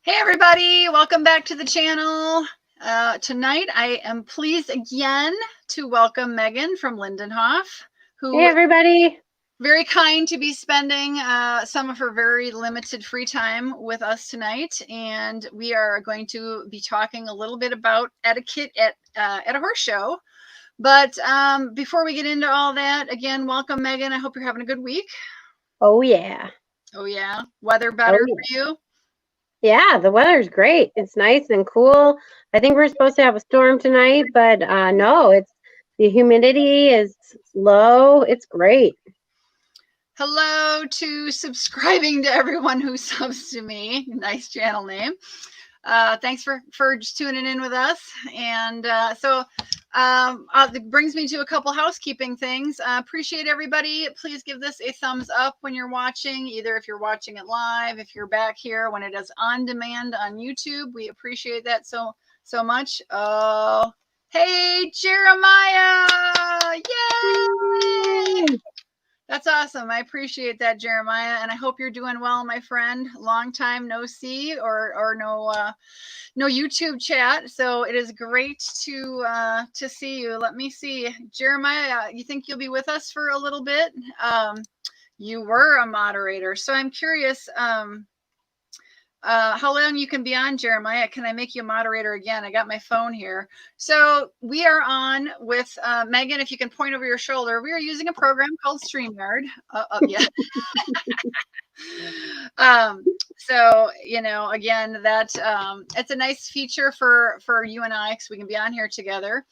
Hey everybody, welcome back to the channel. Tonight I am pleased again to welcome Megan from Lindinhof, who Hey everybody. very kind to be spending some of her very limited free time with us tonight. And we are going to be talking a little bit about etiquette at a horse show. But before we get into all that, again, welcome Megan. I hope you're having a good week. Oh yeah. Oh yeah, weather better Oh for you? yeah, the weather's great. It's nice and cool. I think we're supposed to have a storm tonight, but no, it's the humidity is low. It's great. Hello to subscribing to everyone who subs to me. Nice channel name. Thanks for just tuning in with us. And it brings me to a couple housekeeping things. Appreciate everybody. Please give this a thumbs up when you're watching, either if you're watching it live, if you're back here when it is on demand on YouTube. We appreciate that so much. Oh, hey, Jeremiah. Yay! That's awesome. I appreciate that, Jeremiah, and I hope you're doing well, my friend. Long time no see or no YouTube chat. So it is great to see you. Let me see, Jeremiah. You think you'll be with us for a little bit? You were a moderator, so I'm curious. How long you can be on, Jeremiah? Can I make you a moderator again? I got my phone here. So we are on with Megan. If you can point over your shoulder, we are using a program called StreamYard. Yeah. So again, that it's a nice feature for you and I, because we can be on here together.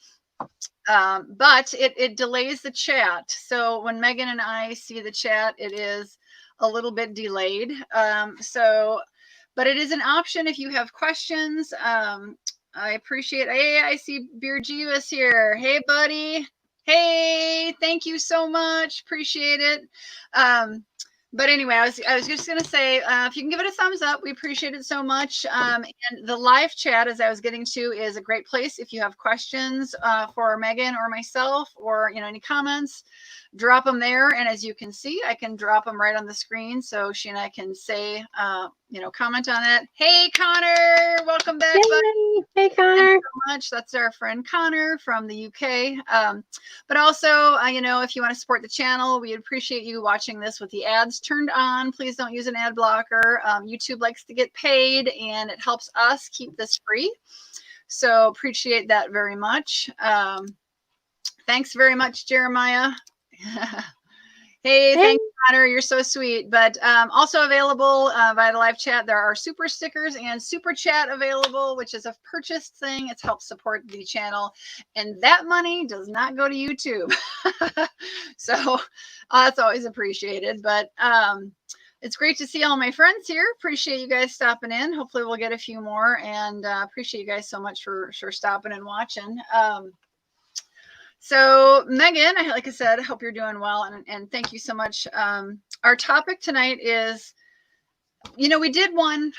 But it delays the chat. So when Megan and I see the chat, it is a little bit delayed. But it is an option if you have questions. I appreciate. Hey, I see Beer Jeeves here. Hey, buddy. Hey, thank you so much. Appreciate it. But anyway, I was just gonna say, if you can give it a thumbs up, we appreciate it so much. And the live chat, as I was getting to, is a great place if you have questions for Megan or myself, or any comments. Drop them there, and as you can see, I can drop them right on the screen, so she and I can say, comment on it. Hey, Connor, welcome back, buddy. Hey Connor. Thanks so much. That's our friend Connor from the UK. But also, if you want to support the channel, we appreciate you watching this with the ads turned on. Please don't use an ad blocker. YouTube likes to get paid, and it helps us keep this free. So appreciate that very much. Thanks very much, Jeremiah. Hey, thanks, Connor. You're so sweet. But also available via the live chat, there are super stickers and super chat available, which is a purchased thing. It's helped support the channel, and that money does not go to YouTube. So that's always appreciated. But it's great to see all my friends here. Appreciate you guys stopping in. Hopefully we'll get a few more, and appreciate you guys so much for stopping and watching. So Megan, like I said, I hope you're doing well, and thank you so much. Our topic tonight is, we did one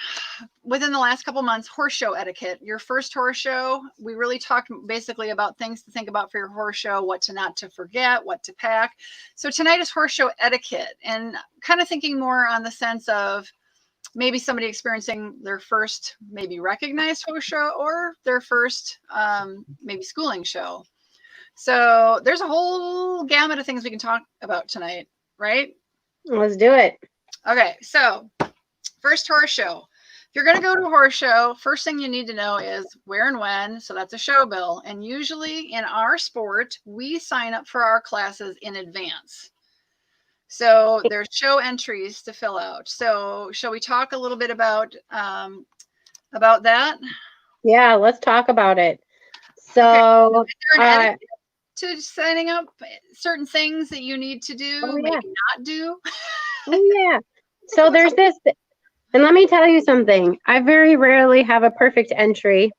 within the last couple months, horse show etiquette. Your first horse show, we really talked basically about things to think about for your horse show, what to not to forget, what to pack. So tonight is horse show etiquette, and kind of thinking more on the sense of maybe somebody experiencing their first maybe recognized horse show, or their first maybe schooling show. So there's a whole gamut of things we can talk about tonight, right? Let's do it. Okay, so first horse show. If you're going to go to a horse show, first thing you need to know is where and when. So that's a show bill. And usually in our sport, we sign up for our classes in advance. So there's show entries to fill out. So shall we talk a little bit about that? Yeah, let's talk about it. So is there an etiquette to signing up, certain things that you need to do, maybe not do? Oh yeah. So there's this, and let me tell you something. I very rarely have a perfect entry,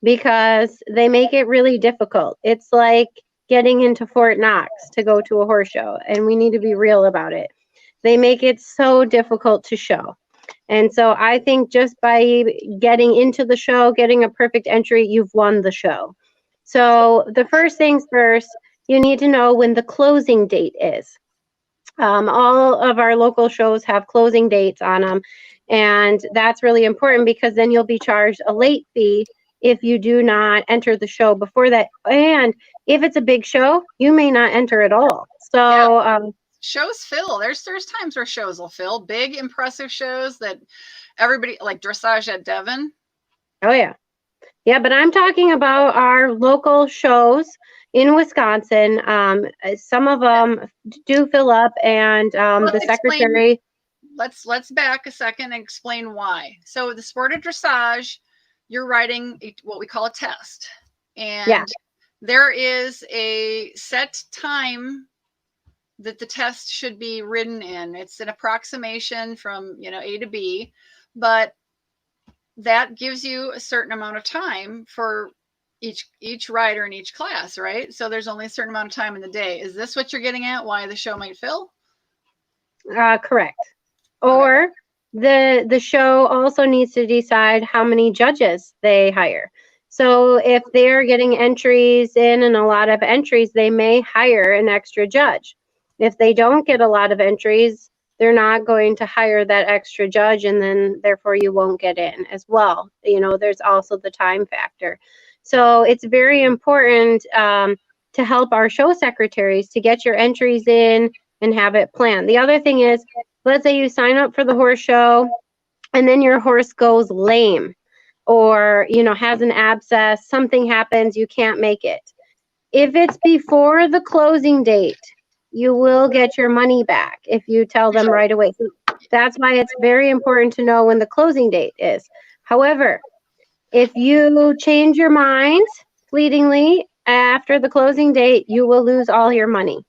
because they make it really difficult. It's like getting into Fort Knox to go to a horse show, and we need to be real about it. They make it so difficult to show. And so I think just by getting into the show, getting a perfect entry, you've won the show. So the first things first, you need to know when the closing date is. All of our local shows have closing dates on them. And that's really important because then you'll be charged a late fee if you do not enter the show before that. And if it's a big show, you may not enter at all. So shows fill. There's times where shows will fill. Big, impressive shows that everybody, like Dressage at Devon. Oh, yeah. Yeah, but I'm talking about our local shows in Wisconsin. Some of them do fill up, and the secretary. Let's back a second and explain why. So the sport of dressage, you're writing what we call a test, and there is a set time that the test should be written in. It's an approximation from A to B, but that gives you a certain amount of time for each rider in each class, right? So there's only a certain amount of time in the day. Is this what you're getting at? Why the show might fill? Correct. Or the show also needs to decide how many judges they hire. So if they're getting entries in and a lot of entries, they may hire an extra judge. If they don't get a lot of entries, they're not going to hire that extra judge, and then therefore you won't get in as well. There's also the time factor. So it's very important to help our show secretaries to get your entries in and have it planned. The other thing is, let's say you sign up for the horse show and then your horse goes lame or, has an abscess, something happens, you can't make it. If it's before the closing date, you will get your money back if you tell them right away. So that's why it's very important to know when the closing date is. However, if you change your mind fleetingly after the closing date, you will lose all your money.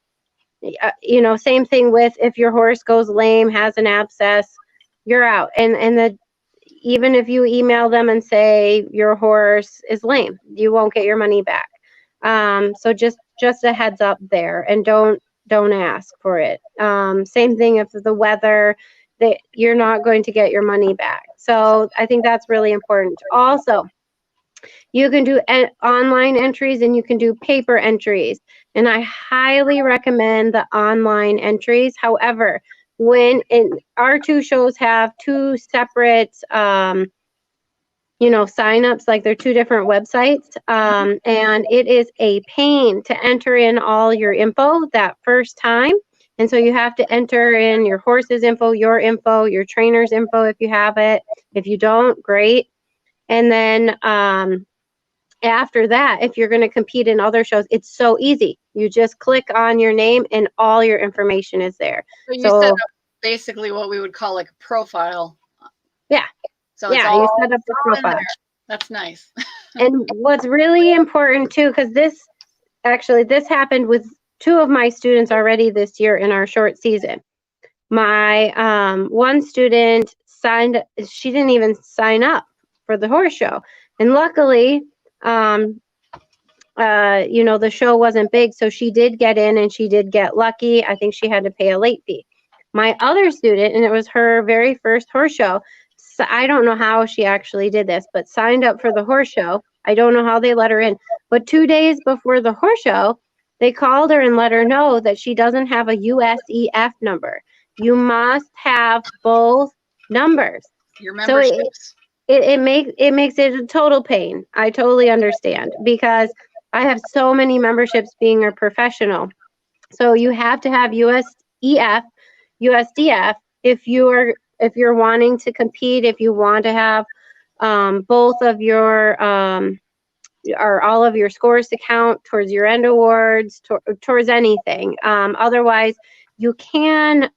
Same thing with if your horse goes lame, has an abscess, you're out. And even if you email them and say your horse is lame, you won't get your money back. So just a heads up there, and don't ask for it. Same thing if the weather, that you're not going to get your money back. So I think that's really important. Also, you can do online entries and you can do paper entries. And I highly recommend the online entries. However, our two shows have two separate, signups, like they're two different websites. And it is a pain to enter in all your info that first time. And so you have to enter in your horse's info, your trainer's info if you have it. If you don't, great. And then after that, if you're going to compete in other shows, it's so easy. You just click on your name and all your information is there. So you set up basically what we would call like a profile. Yeah. So you set up the profile. That's nice. And what's really important too, because this happened with two of my students already this year in our short season. My one student she didn't even sign up for the horse show. And luckily, the show wasn't big, so she did get in and she did get lucky. I think she had to pay a late fee. My other student, and it was her very first horse show, so I don't know how she actually did this, but signed up for the horse show. I don't know how they let her in, but 2 days before the horse show, they called her and let her know that she doesn't have a USEF number. You must have both numbers. Your memberships. So it makes it a total pain. I totally understand, because I have so many memberships being a professional. So you have to have USEF, USDF if you're wanting to compete, if you want to have both of your or all of your scores to count towards your end awards, towards anything. Otherwise, you can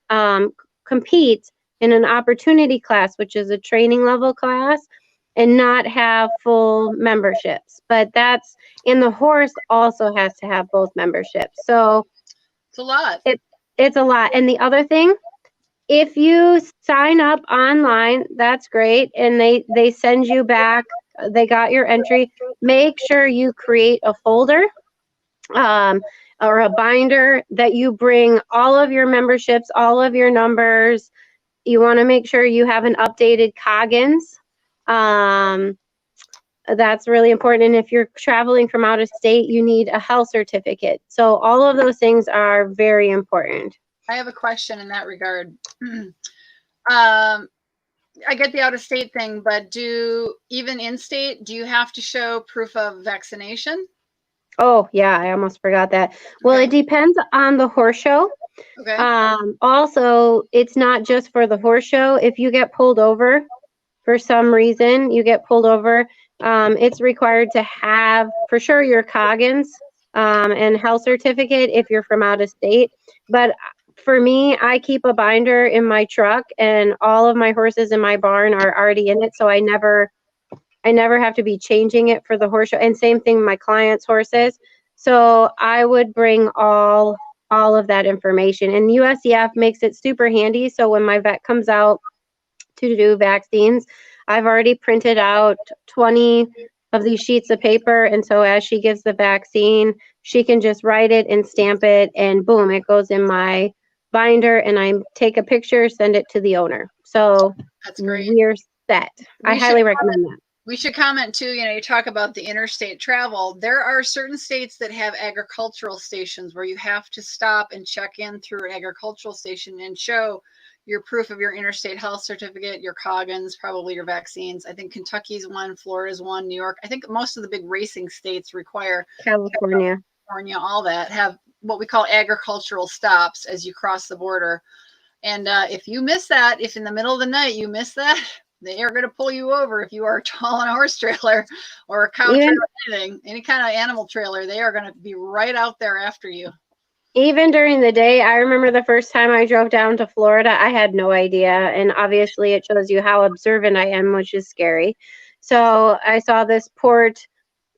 compete in an opportunity class, which is a training level class, and not have full memberships. But and the horse also has to have both memberships. So it's a lot. It's a lot. And the other thing, if you sign up online, that's great, and they send you back, they got your entry, make sure you create a folder or a binder that you bring all of your memberships, all of your numbers. You want to make sure you have an updated Coggins. That's really important. And if you're traveling from out of state, you need a health certificate. So all of those things are very important. I have a question in that regard. I get the out of state thing, but even in state, do you have to show proof of vaccination? Oh, yeah, I almost forgot that. Well, Okay. it depends on the horse show. Okay. Also, it's not just for the horse show. If you get pulled over for some reason, you get pulled over, it's required to have for sure your Coggins and health certificate if you're from out of state. But for me, I keep a binder in my truck, and all of my horses in my barn are already in it, so I never have to be changing it for the horse show. And same thing, my clients' horses. So I would bring all of that information. And USEF makes it super handy. So when my vet comes out to do vaccines, I've already printed out 20 of these sheets of paper. And so as she gives the vaccine, she can just write it and stamp it, and boom, it goes in my binder, and I take a picture, send it to the owner. So That's great. we're set. I We should highly recommend that. we should comment too, you talk about the interstate travel. There are certain states that have agricultural stations where you have to stop and check in through an agricultural station and show your proof of your interstate health certificate, your Coggins, probably your vaccines. I think Kentucky's one, Florida's one, New York. I think most of the big racing states require California. California, all that have what we call agricultural stops as you cross the border. And if you miss that, if in the middle of the night you miss that, they are going to pull you over if you are tall on a horse trailer or a cow Even trailer, anything, any kind of animal trailer. They are going to be right out there after you. even during the day, I remember the first time I drove down to Florida, I had no idea. And obviously, it shows you how observant I am, which is scary. So I saw this port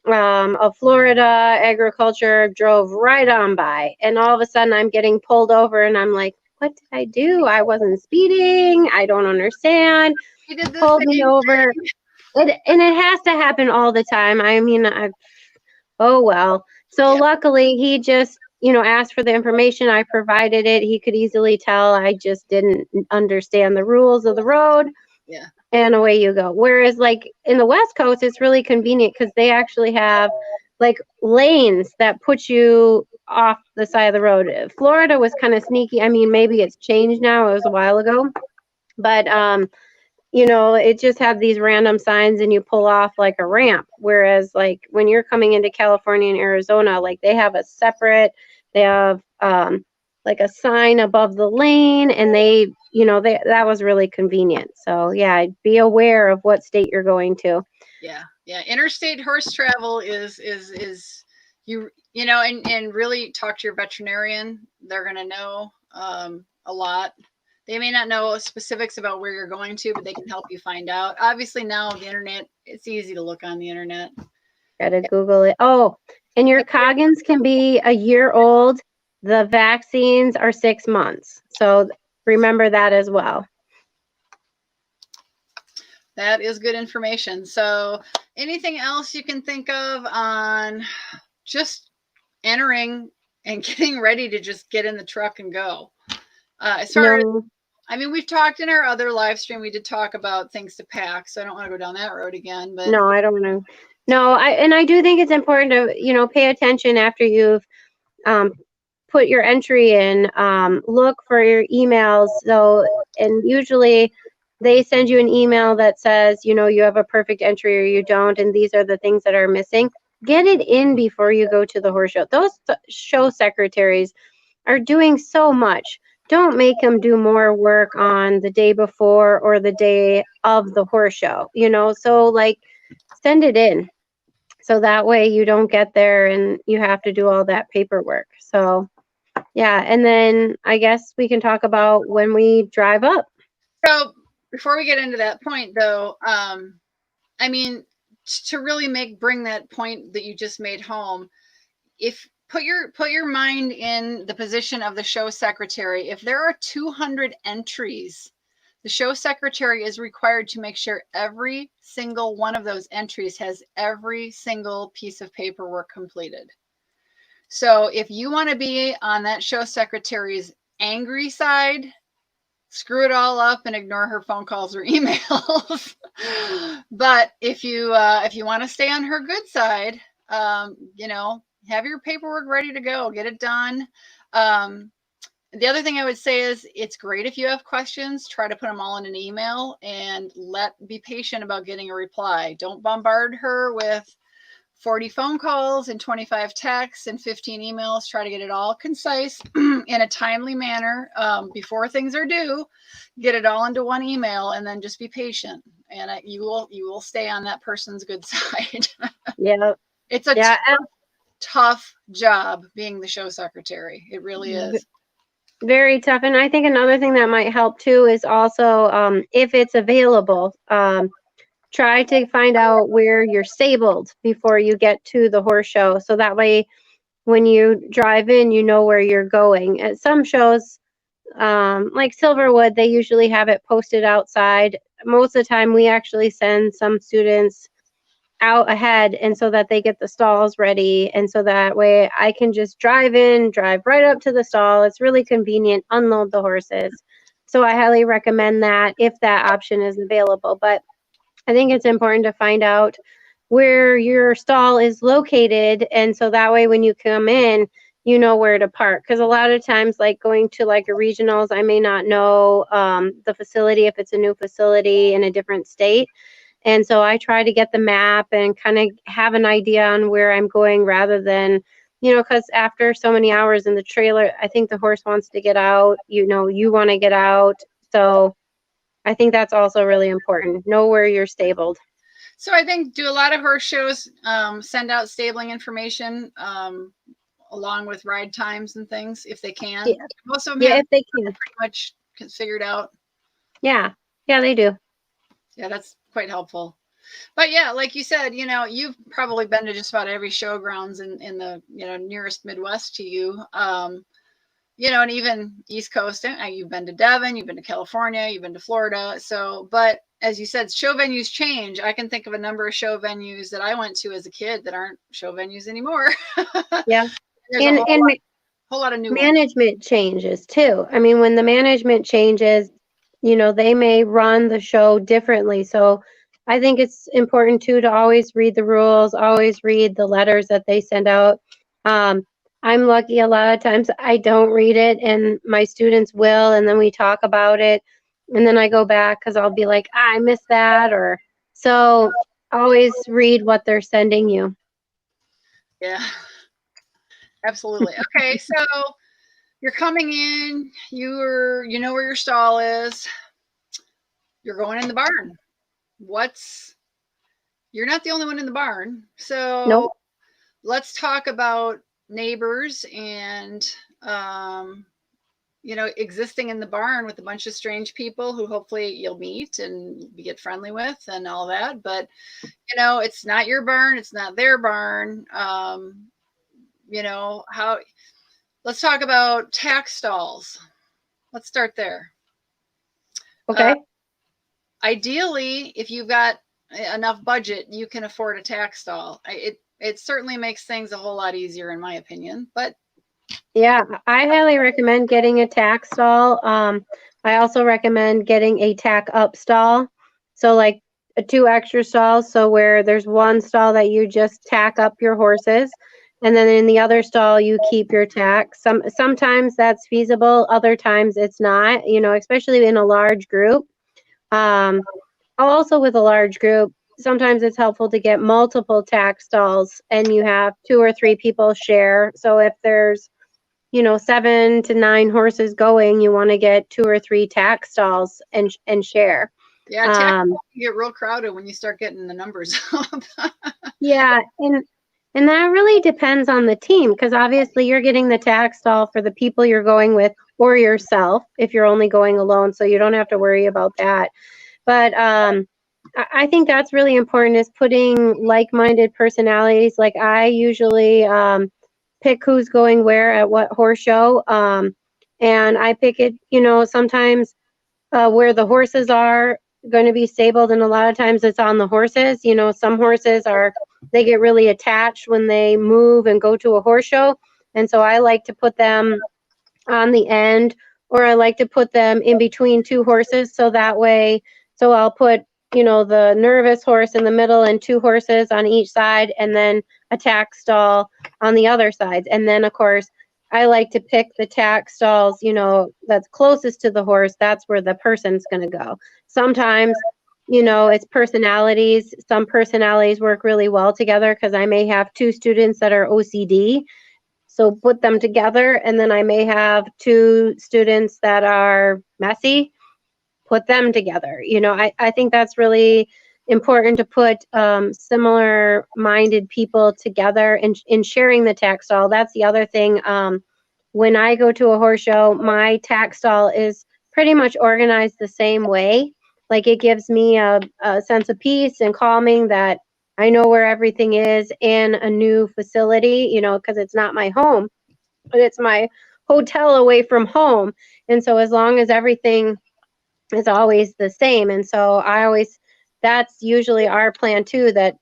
of Florida agriculture, drove right on by. And all of a sudden, I'm getting pulled over, and I'm like, what did I do? I wasn't speeding. I don't understand. He did the Pulled me same over. And it has to happen all the time. I mean, oh well. So Yeah. luckily he just, asked for the information. I provided it. He could easily tell I just didn't understand the rules of the road, Yeah. and away you go. Whereas like in the West Coast, it's really convenient because they actually have like lanes that put you off the side of the road. Florida was kind of sneaky. I mean, maybe it's changed now. It was a while ago. But it just had these random signs and you pull off like a ramp. Whereas like when you're coming into California and Arizona, like they have like a sign above the lane, and that was really convenient. So yeah, be aware of what state you're going to. Yeah. Yeah. Interstate horse travel is and really talk to your veterinarian. They're going to know a lot. They may not know specifics about where you're going to, but they can help you find out. Obviously, now the internet, it's easy to look on the internet. Gotta Google it. Oh, and your Coggins can be a year old. The vaccines are 6 months. So remember that as well. That is good information. So, anything else you can think of on just entering and getting ready to just get in the truck and go? As far as, No, I mean, we've talked in our other live stream, we did talk about things to pack. So, I don't want to go down that road again. But no, I don't know. No, I do think it's important to, pay attention after you've um, put your entry in. Look for your emails. So, and usually they send you an email that says, you have a perfect entry or you don't, and these are the things that are missing. Get it in before you go to the horse show. Those show secretaries are doing so much. Don't make them do more work on the day before or the day of the horse show, so like send it in. So that way you don't get there and you have to do all that paperwork. So yeah, and then I guess we can talk about when we drive up. so before we get into that point, though, I mean, to really bring that point that you just made home, if put your mind in the position of the show secretary. If there are 200 entries, the show secretary is required to make sure every single one of those entries has every single piece of paperwork completed. So if you want to be on that show secretary's angry side, screw it all up and ignore her phone calls or emails. But if you want to stay on her good side, have your paperwork ready to go, get it done. The other thing I would say is it's great if you have questions, try to put them all in an email and be patient about getting a reply. Don't bombard her with 40 phone calls and 25 texts and 15 emails. Try to get it all concise in a timely manner before things are due. Get it all into one email and then just be patient, and you will stay on that person's good side. Yeah. It's a tough job being the show secretary. It really is. Very tough. And I think another thing that might help too is also if it's available, try to find out where you're stabled before you get to the horse show. So that way, when you drive in, you know where you're going. At some shows, like Silverwood, they usually have it posted outside. Most of the time, we actually send some students out ahead, and so that they get the stalls ready, and so that way I can just drive right up to the stall. It's really convenient, unload the horses. So I highly recommend that if that option is available. But I think it's important to find out where your stall is located, and so that way when you come in, you know where to park. Because a lot of times, like going to like a regionals, I may not know the facility if it's a new facility in a different state. And so I try to get the map and kind of have an idea on where I'm going rather than, because after so many hours in the trailer, I think the horse wants to get out, you want to get out. So I think that's also really important. Know where you're stabled. So I think, do a lot of horse shows send out stabling information along with ride times and things if they can? Yeah. Most of them if they can. Pretty much figured out. Yeah, they do. Yeah, that's quite helpful. But yeah, like you said, you've probably been to just about every showgrounds in the nearest Midwest to you. And even East Coast. You've been to Devon, you've been to California, you've been to Florida. So, but as you said, show venues change. I can think of a number of show venues that I went to as a kid that aren't show venues anymore. Yeah. There's a whole lot of new management changes too. I mean, when the management changes, they may run the show differently. So I think it's important too to always read the rules, always read the letters that they send out. I'm lucky a lot of times I don't read it and my students will, and then we talk about it. And then I go back because I'll be like, I missed that. Or so always read what they're sending you. Yeah, absolutely. Okay, so you're coming in, you know where your stall is. You're going in the barn. You're not the only one in the barn. So Nope. Let's talk about neighbors and existing in the barn with a bunch of strange people who hopefully you'll meet and get friendly with and all that. But it's not your barn, it's not their barn. Let's talk about tack stalls. Let's start there. Okay. Ideally, if you've got enough budget, you can afford a tack stall. It certainly makes things a whole lot easier in my opinion, but yeah, I highly recommend getting a tack stall. I also recommend getting a tack up stall. So like 2 extra stalls. So where there's one stall that you just tack up your horses, and then in the other stall you keep your tack. Sometimes that's feasible, other times it's not, especially in a large group. Also with a large group, sometimes it's helpful to get multiple tack stalls and you have 2 or 3 people share. So if there's 7 to 9 horses going, you want to get 2 or 3 tack stalls and share. Yeah, tack get real crowded when you start getting the numbers up. Yeah, and that really depends on the team, because obviously you're getting the tack stall for the people you're going with or yourself if you're only going alone, so you don't have to worry about that. But I think that's really important, is putting like-minded personalities. Like I usually pick who's going where at what horse show, and I pick it, sometimes where the horses are going to be stabled, and a lot of times it's on the horses. Some horses they get really attached when they move and go to a horse show, and so I like to put them on the end, or I like to put them in between 2 horses, so that way, so I'll put the nervous horse in the middle and 2 horses on each side, and then a tack stall on the other sides. And then of course I like to pick the tack stalls, you know, that's closest to the horse. That's where the person's going to go. Sometimes, you know, it's personalities. Some personalities work really well together because I may have two students that are OCD. So put them together, and then I may have two students that are messy, put them together. You know, I think that's really important to put similar minded people together and in sharing the tack stall. That's the other thing. When I go to a horse show, my tack stall is pretty much organized the same way. Like it gives me a sense of peace and calming that I know where everything is in a new facility, you know, because it's not my home, but it's my hotel away from home. And so as long as everything is always the same. And so I always, that's usually our plan too, that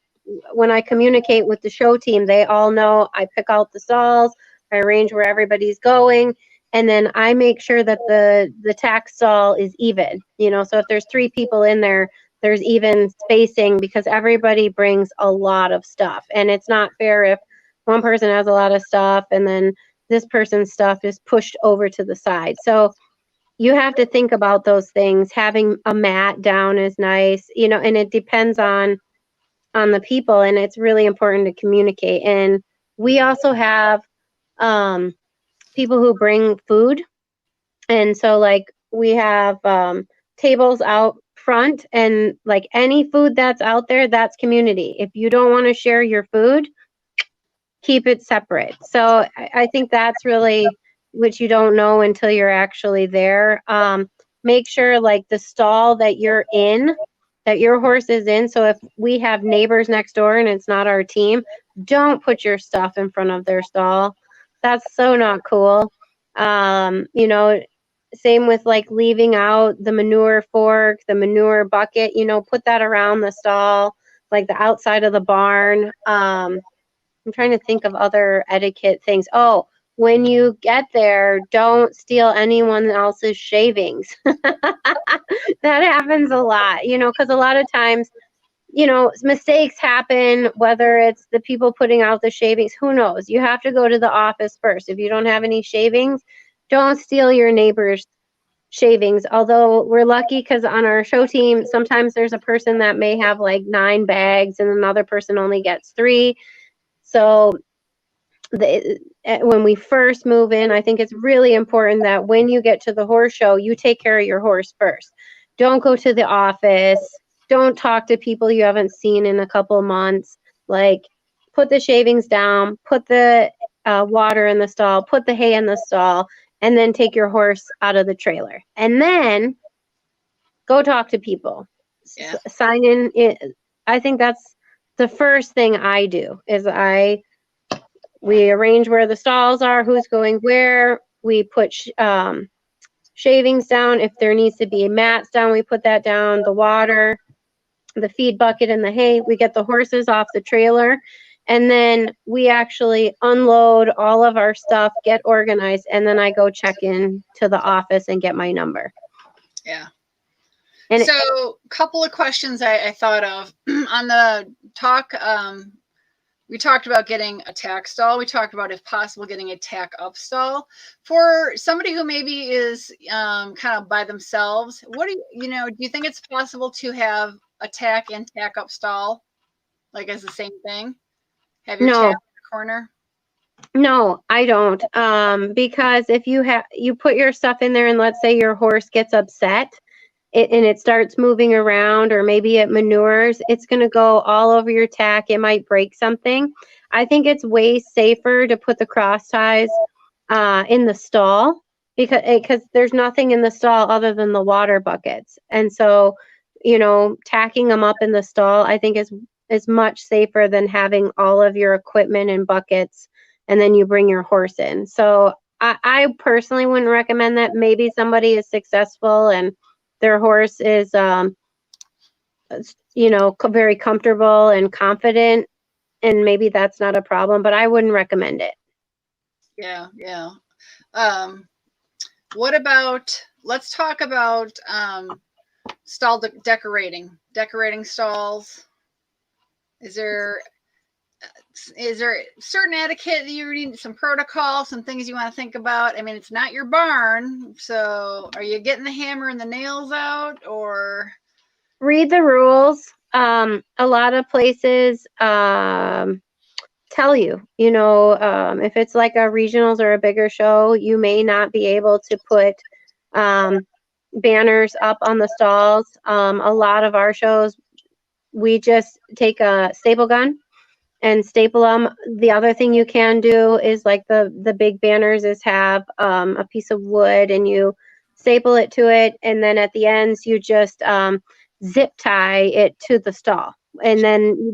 when I communicate with the show team, they all know I pick out the stalls, I arrange where everybody's going, and then I make sure that the tack stall is even. You know, so if there's three people in there, there's even spacing because everybody brings a lot of stuff. And it's not fair if one person has a lot of stuff and then this person's stuff is pushed over to the side. So you have to think about those things. Having a mat down is nice, you know, and it depends on the people, and it's really important to communicate. And we also have people who bring food, and so like we have tables out front, and like any food that's out there, that's community. If you don't want to share your food, keep it separate. So I think that's really what you don't know until you're actually there. Make sure like the stall that you're in, that your horse is in. So if we have neighbors next door and it's not our team, don't put your stuff in front of their stall. That's so not cool. You know, same with like leaving out the manure fork, the manure bucket, you know, put that around the stall, like the outside of the barn. I'm trying to think of other etiquette things. Oh, when you get there, don't steal anyone else's shavings. That happens a lot, you know, because a lot of times, you know, mistakes happen, whether it's the people putting out the shavings, who knows? You have to go to the office first. If you don't have any shavings, don't steal your neighbor's shavings. Although we're lucky because on our show team, sometimes there's a person that may have like 9 bags and another person only gets 3. So when we first move in, I think it's really important that when you get to the horse show, you take care of your horse first. Don't go to the office. Don't talk to people you haven't seen in a couple of months. Like, put the shavings down, put the water in the stall, put the hay in the stall, and then take your horse out of the trailer. And then go talk to people. Yeah. Sign in. I think that's the first thing I do is we arrange where the stalls are, who's going where. We put shavings down. If there needs to be mats down, we put that down. The water, the feed bucket, and the hay. We get the horses off the trailer. And then we actually unload all of our stuff, get organized, and then I go check in to the office and get my number. Yeah. And so a couple of questions I thought of on the talk. We talked about getting a tack stall. We talked about, if possible, getting a tack up stall. For somebody who maybe is kind of by themselves, what do you think it's possible to have a tack and tack up stall, like as the same thing? Have your tack in the corner? No, I don't. Because if you put your stuff in there and let's say your horse gets upset, and it starts moving around, or maybe it manures, it's going to go all over your tack. It might break something. I think it's way safer to put the cross ties in the stall because there's nothing in the stall other than the water buckets. And so, you know, tacking them up in the stall, I think is much safer than having all of your equipment and buckets and then you bring your horse in. So I personally wouldn't recommend that. Maybe somebody is successful and their horse is, you know, very comfortable and confident, and maybe that's not a problem, but I wouldn't recommend it. Yeah, yeah. What about, let's talk about stall decorating stalls. Is there is there certain etiquette that you need, some protocol, some things you want to think about? I mean, it's not your barn, so are you getting the hammer and the nails out, or Read the rules. A lot of places tell you, if it's like a regionals or a bigger show, you may not be able to put banners up on the stalls. A lot of our shows, we just take a staple gun and staple them. The other thing you can do is like the big banners is have a piece of wood and you staple it to it, and then at the ends you just zip tie it to the stall, and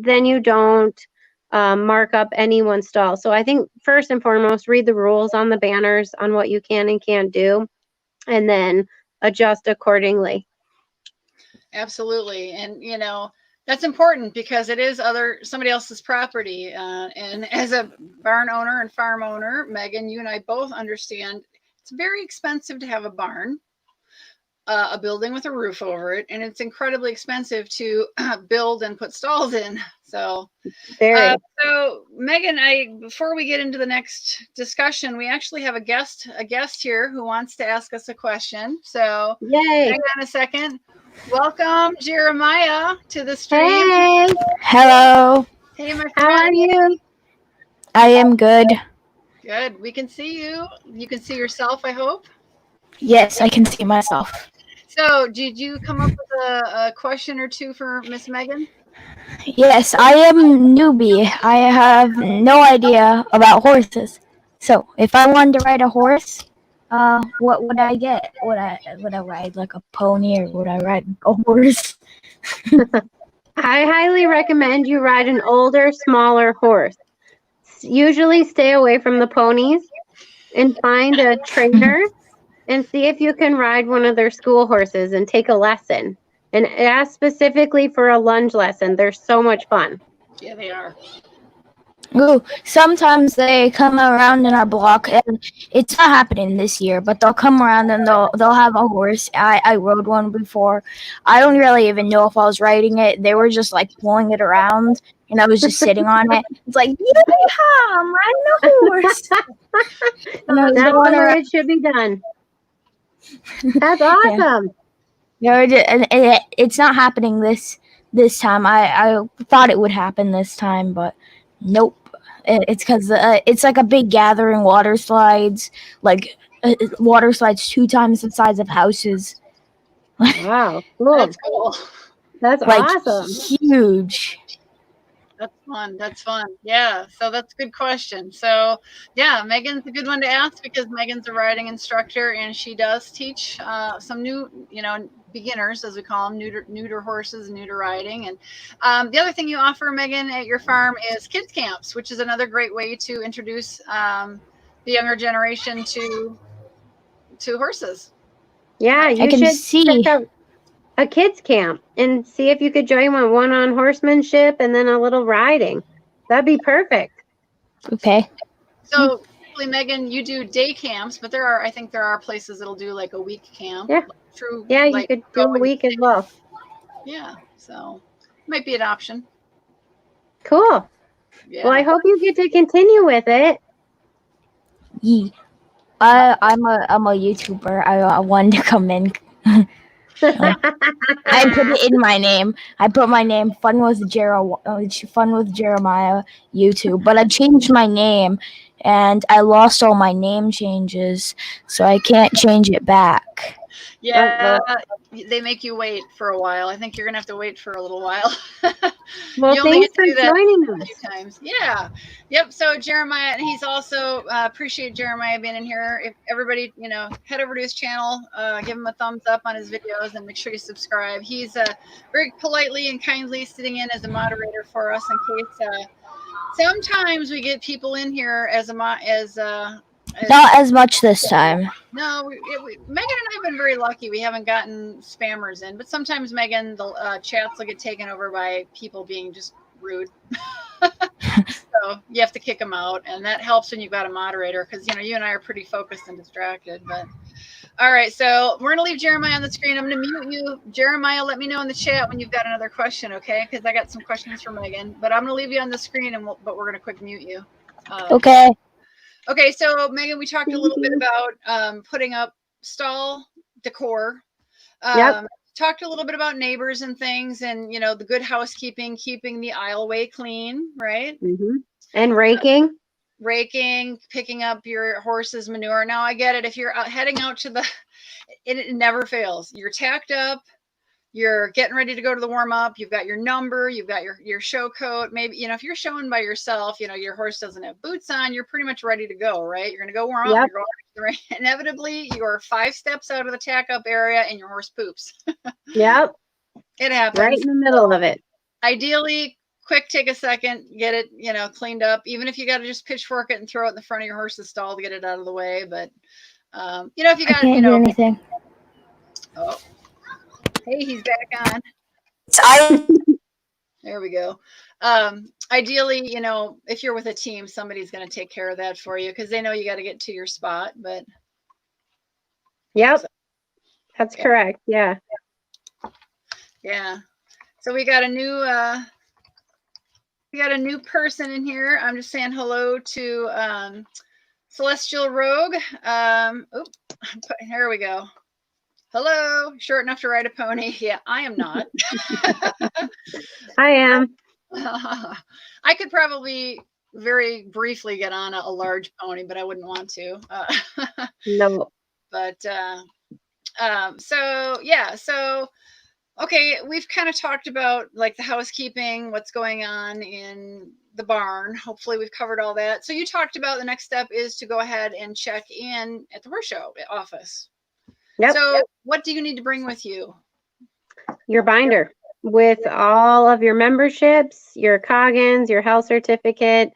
then you don't mark up anyone's stall. So I think first and foremost, read the rules on the banners on what you can and can't do, and then adjust accordingly. absolutely. And that's important because it is somebody else's property. And as a barn owner and farm owner, Megan, you and I both understand it's very expensive to have a barn, a building with a roof over it, and it's incredibly expensive to build and put stalls in. So, so Megan, before we get into the next discussion, we actually have a guest here who wants to ask us a question. So, yay! hang on a second. Welcome, Jeremiah, to the stream. Hey. Hello. Hey, my friend. How are you? I am good. Good. We can see you. You can see yourself, I hope. Yes, I can see myself. So, did you come up with a question or two for Miss Megan? Yes, I am newbie. I have no idea about horses. So, if I wanted to ride a horse, what would I get? Would I ride like a pony, or would I ride a horse? I highly recommend you ride an older, smaller horse. Usually stay away from the ponies and find a trainer and see if you can ride one of their school horses and take a lesson. And ask specifically for a lunge lesson. They're so much fun. Yeah, they are. Ooh, sometimes they come around in our block, and it's not happening this year, but they'll come around and they'll have a horse. I rode one before. I don't really even know if I was riding it. They were just like pulling it around, and I was just sitting on it. It's like, yeah, I'm riding a horse. That's the way it should be done. That's awesome. Yeah. It's not happening this time. I thought it would happen this time, but nope. It's because it's like a big gathering, water slides, like water slides 2 times the size of houses. Wow, cool. That's cool. That's like awesome. Huge. That's fun. Yeah. So that's a good question. So yeah, Megan's a good one to ask because Megan's a riding instructor and she does teach some new, beginners, as we call them, new to horses, new to riding. And the other thing you offer, Megan, at your farm is kids camps, which is another great way to introduce the younger generation to horses. Yeah, you should check out a kids camp and see if you could join one on horsemanship and then a little riding. That'd be perfect. Okay. So, Megan, you do day camps, but I think there are places that'll do like a week camp. Yeah. True. Yeah, you could do a week as well. Yeah. So, might be an option. Cool. Yeah. Well, I hope you get to continue with it. Yeah. I'm a YouTuber. I wanted to come in. I put it in my name. I put my name Fun with Jeremiah YouTube, but I changed my name and I lost all my name changes, so I can't change it back. Yeah, they make you wait for a while. I think you're gonna have to wait for a little while. Well, thanks for joining us. A few times. Yeah. Yep. So Jeremiah, and he's also appreciate Jeremiah being in here. If everybody, head over to his channel, give him a thumbs up on his videos, and make sure you subscribe. He's very politely and kindly sitting in as a moderator for us in case. Sometimes we get people in here as not as much this time. No, Megan and I have been very lucky. We haven't gotten spammers in, but sometimes, Megan, the chats will get taken over by people being just rude. So you have to kick them out, and that helps when you've got a moderator because you and I are pretty focused and distracted. But All right, so we're gonna leave Jeremiah on the screen. I'm gonna mute you. Jeremiah, let me know in the chat when you've got another question, okay? Because I got some questions for Megan, but I'm gonna leave you on the screen, but we're gonna quick mute you. Okay. Okay, so Megan, we talked a Thank little bit you. about putting up stall decor. Yep. Talked a little bit about neighbors and things, and the good housekeeping, keeping the aisleway clean, right? And raking. Raking, picking up your horse's manure. Now I get it. If you're heading out to it never fails. You're tacked up. You're getting ready to go to the warm up. You've got your number. You've got your show coat. Maybe if you're showing by yourself, your horse doesn't have boots on. You're pretty much ready to go, right? You're going to go warm up. Yep. You're going inevitably you're 5 steps out of the tack up area, and your horse poops. Yep. It happens. Right in the middle of it. Ideally, quick, take a second, get it, cleaned up. Even if you got to just pitchfork it and throw it in the front of your horse's stall to get it out of the way. But, if you I got, can't hear anything. Oh, hey, he's back on. There we go. Ideally, if you're with a team, somebody's going to take care of that for you because they know you got to get to your spot. But yep, that's correct. Yeah. Yeah. So we got a new person in here. I'm just saying hello to Celestial Rogue. Here we go. Hello, short enough to ride a pony. Yeah, I am not. I am. I could probably very briefly get on a large pony, but I wouldn't want to. No. But so okay, we've kind of talked about like the housekeeping, what's going on in the barn. Hopefully we've covered all that. So you talked about the next step is to go ahead and check in at the horse show office. Yep. So what do you need to bring with you? Your binder with all of your memberships, your Coggins, your health certificate,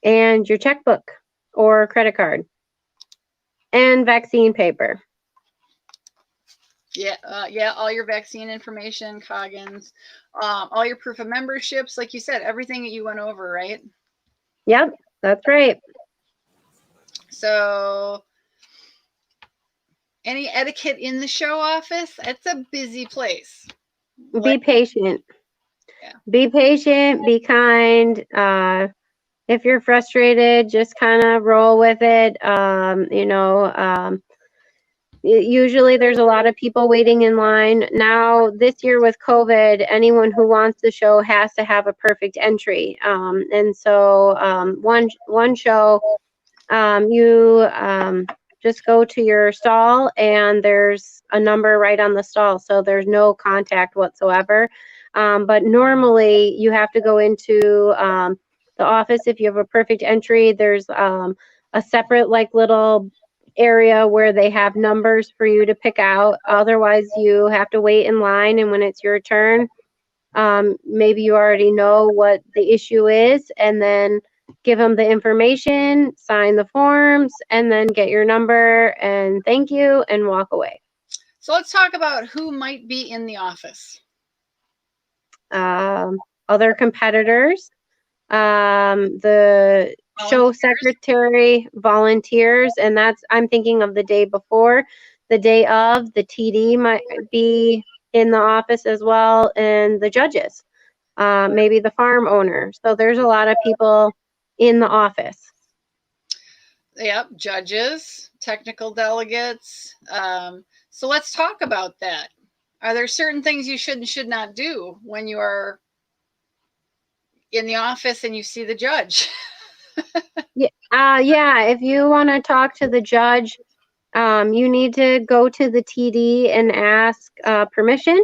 and your checkbook or credit card, and vaccine paper. Yeah, all your vaccine information, Coggins, all your proof of memberships, like you said, everything that you went over, right? Yep, that's right. So any etiquette in the show office? It's a busy place. Be patient. Yeah. Be patient, be kind. If you're frustrated, just kind of roll with it. Usually there's a lot of people waiting in line. Now, this year with COVID, anyone who wants the show has to have a perfect entry. And so one show, you just go to your stall and there's a number right on the stall. So there's no contact whatsoever. But normally you have to go into the office. If you have a perfect entry, there's a separate like little area where they have numbers for you to pick out. Otherwise you have to wait in line, and when it's your turn, maybe you already know what the issue is, and then give them the information, sign the forms, and then get your number and thank you and walk away. So let's talk about who might be in the office. Other competitors, the show secretary, volunteers, and I'm thinking of the day before. The day of, the TD might be in the office as well, and the judges, maybe the farm owner. So there's a lot of people in the office. Yep, judges, technical delegates. So let's talk about that. Are there certain things you should and should not do when you are in the office and you see the judge? Yeah, if you want to talk to the judge, you need to go to the TD and ask permission.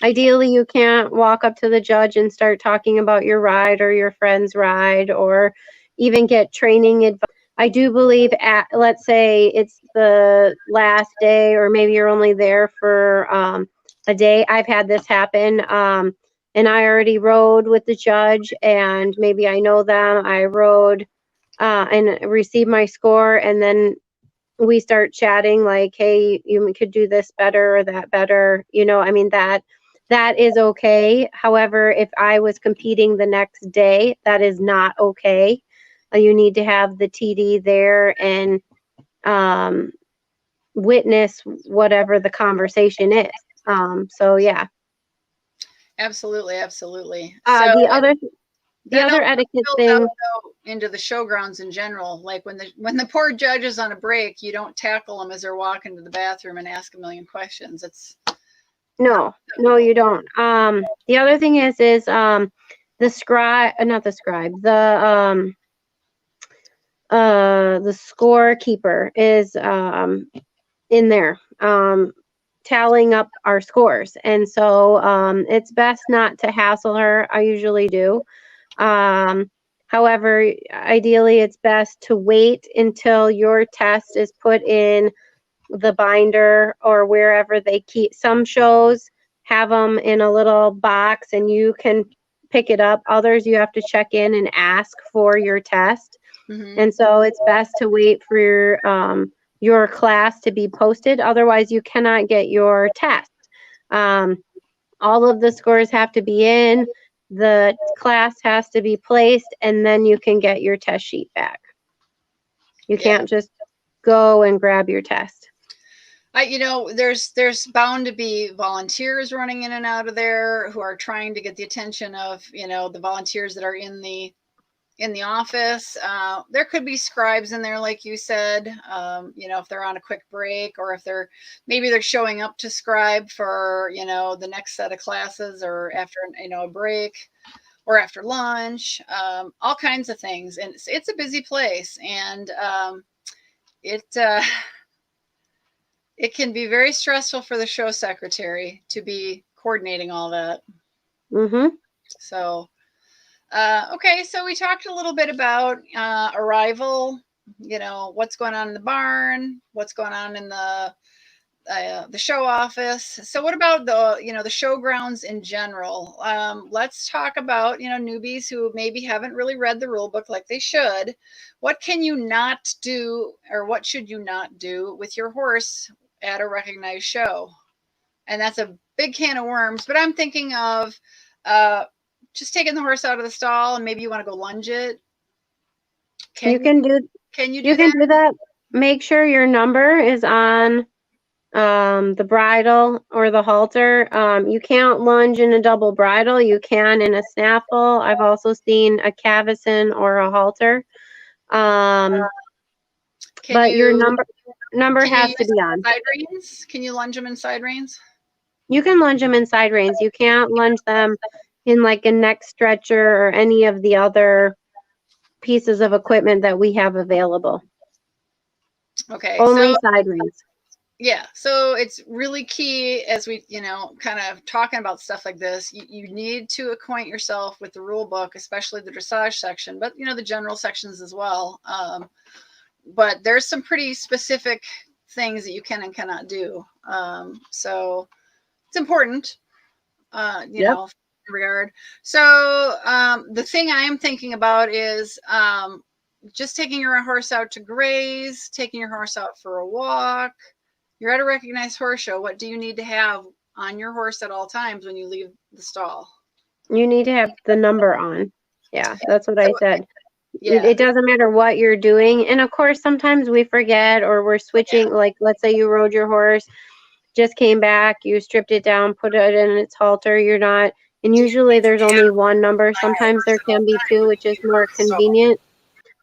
Ideally, you can't walk up to the judge and start talking about your ride or your friend's ride, or even get training advice. I do believe let's say it's the last day, or maybe you're only there for a day. I've had this happen. And I already rode with the judge, and maybe I know them. I rode and received my score, and then we start chatting like, hey, you could do this better or that better. That is okay. However, if I was competing the next day, that is not okay. You need to have the TD there and witness whatever the conversation is. So yeah. Absolutely, absolutely. The other that also etiquette builds thing. out though into the showgrounds in general. Like when the poor judge is on a break, you don't tackle them as they're walking to the bathroom and ask a million questions. It's No, you don't. The other thing is the scribe, not the scribe, the scorekeeper is in there tallying up our scores, and so it's best not to hassle her. I usually do. However, ideally, it's best to wait until your test is put in the binder or wherever they keep. Some shows have them in a little box and you can pick it up. Others, you have to check in and ask for your test. mm-hmm. And so it's best to wait for your class to be posted. Otherwise, you cannot get your test. All of the scores have to be in. The class has to be placed, and then you can get your test sheet back. You can't just go and grab your test. There's bound to be volunteers running in and out of there who are trying to get the attention of, the volunteers that are in the office. There could be scribes in there, like you said, if they're on a quick break, or if maybe they're showing up to scribe for, the next set of classes, or after, a break, or after lunch, all kinds of things. And it's a busy place, and it can be very stressful for the show secretary to be coordinating all that. Mm-hmm. So, okay, so we talked a little bit about arrival, what's going on in the barn, what's going on in the show office. So what about the showgrounds in general? Let's talk about, newbies who maybe haven't really read the rule book like they should. What can you not do, or what should you not do with your horse at a recognized show? And that's a big can of worms, but I'm thinking of just taking the horse out of the stall, and maybe you want to go lunge it. You can do that. Make sure your number is on the bridle or the halter. You can't lunge in a double bridle. You can in a snaffle. I've also seen a cavesson or a halter. But your number has to be on. Side reins? Can you lunge them in side reins? You can lunge them in side reins. You can't lunge them in like a neck stretcher or any of the other pieces of equipment that we have available. Okay. Only side reins. Yeah. So it's really key, as we, kind of talking about stuff like this, you need to acquaint yourself with the rule book, especially the dressage section, but the general sections as well. But there's some pretty specific things that you can and cannot do. So it's important, in regard. So the thing I am thinking about is just taking your horse out to graze, taking your horse out for a walk. You're at a recognized horse show. What do you need to have on your horse at all times when you leave the stall? You need to have the number on. Yeah, that's what I said. Yeah. It doesn't matter what you're doing. And of course, sometimes we forget, or we're switching. Yeah. Like, let's say you rode your horse, just came back, you stripped it down, put it in its halter. You're not, and usually there's only one number. Sometimes there can be two, which is more convenient.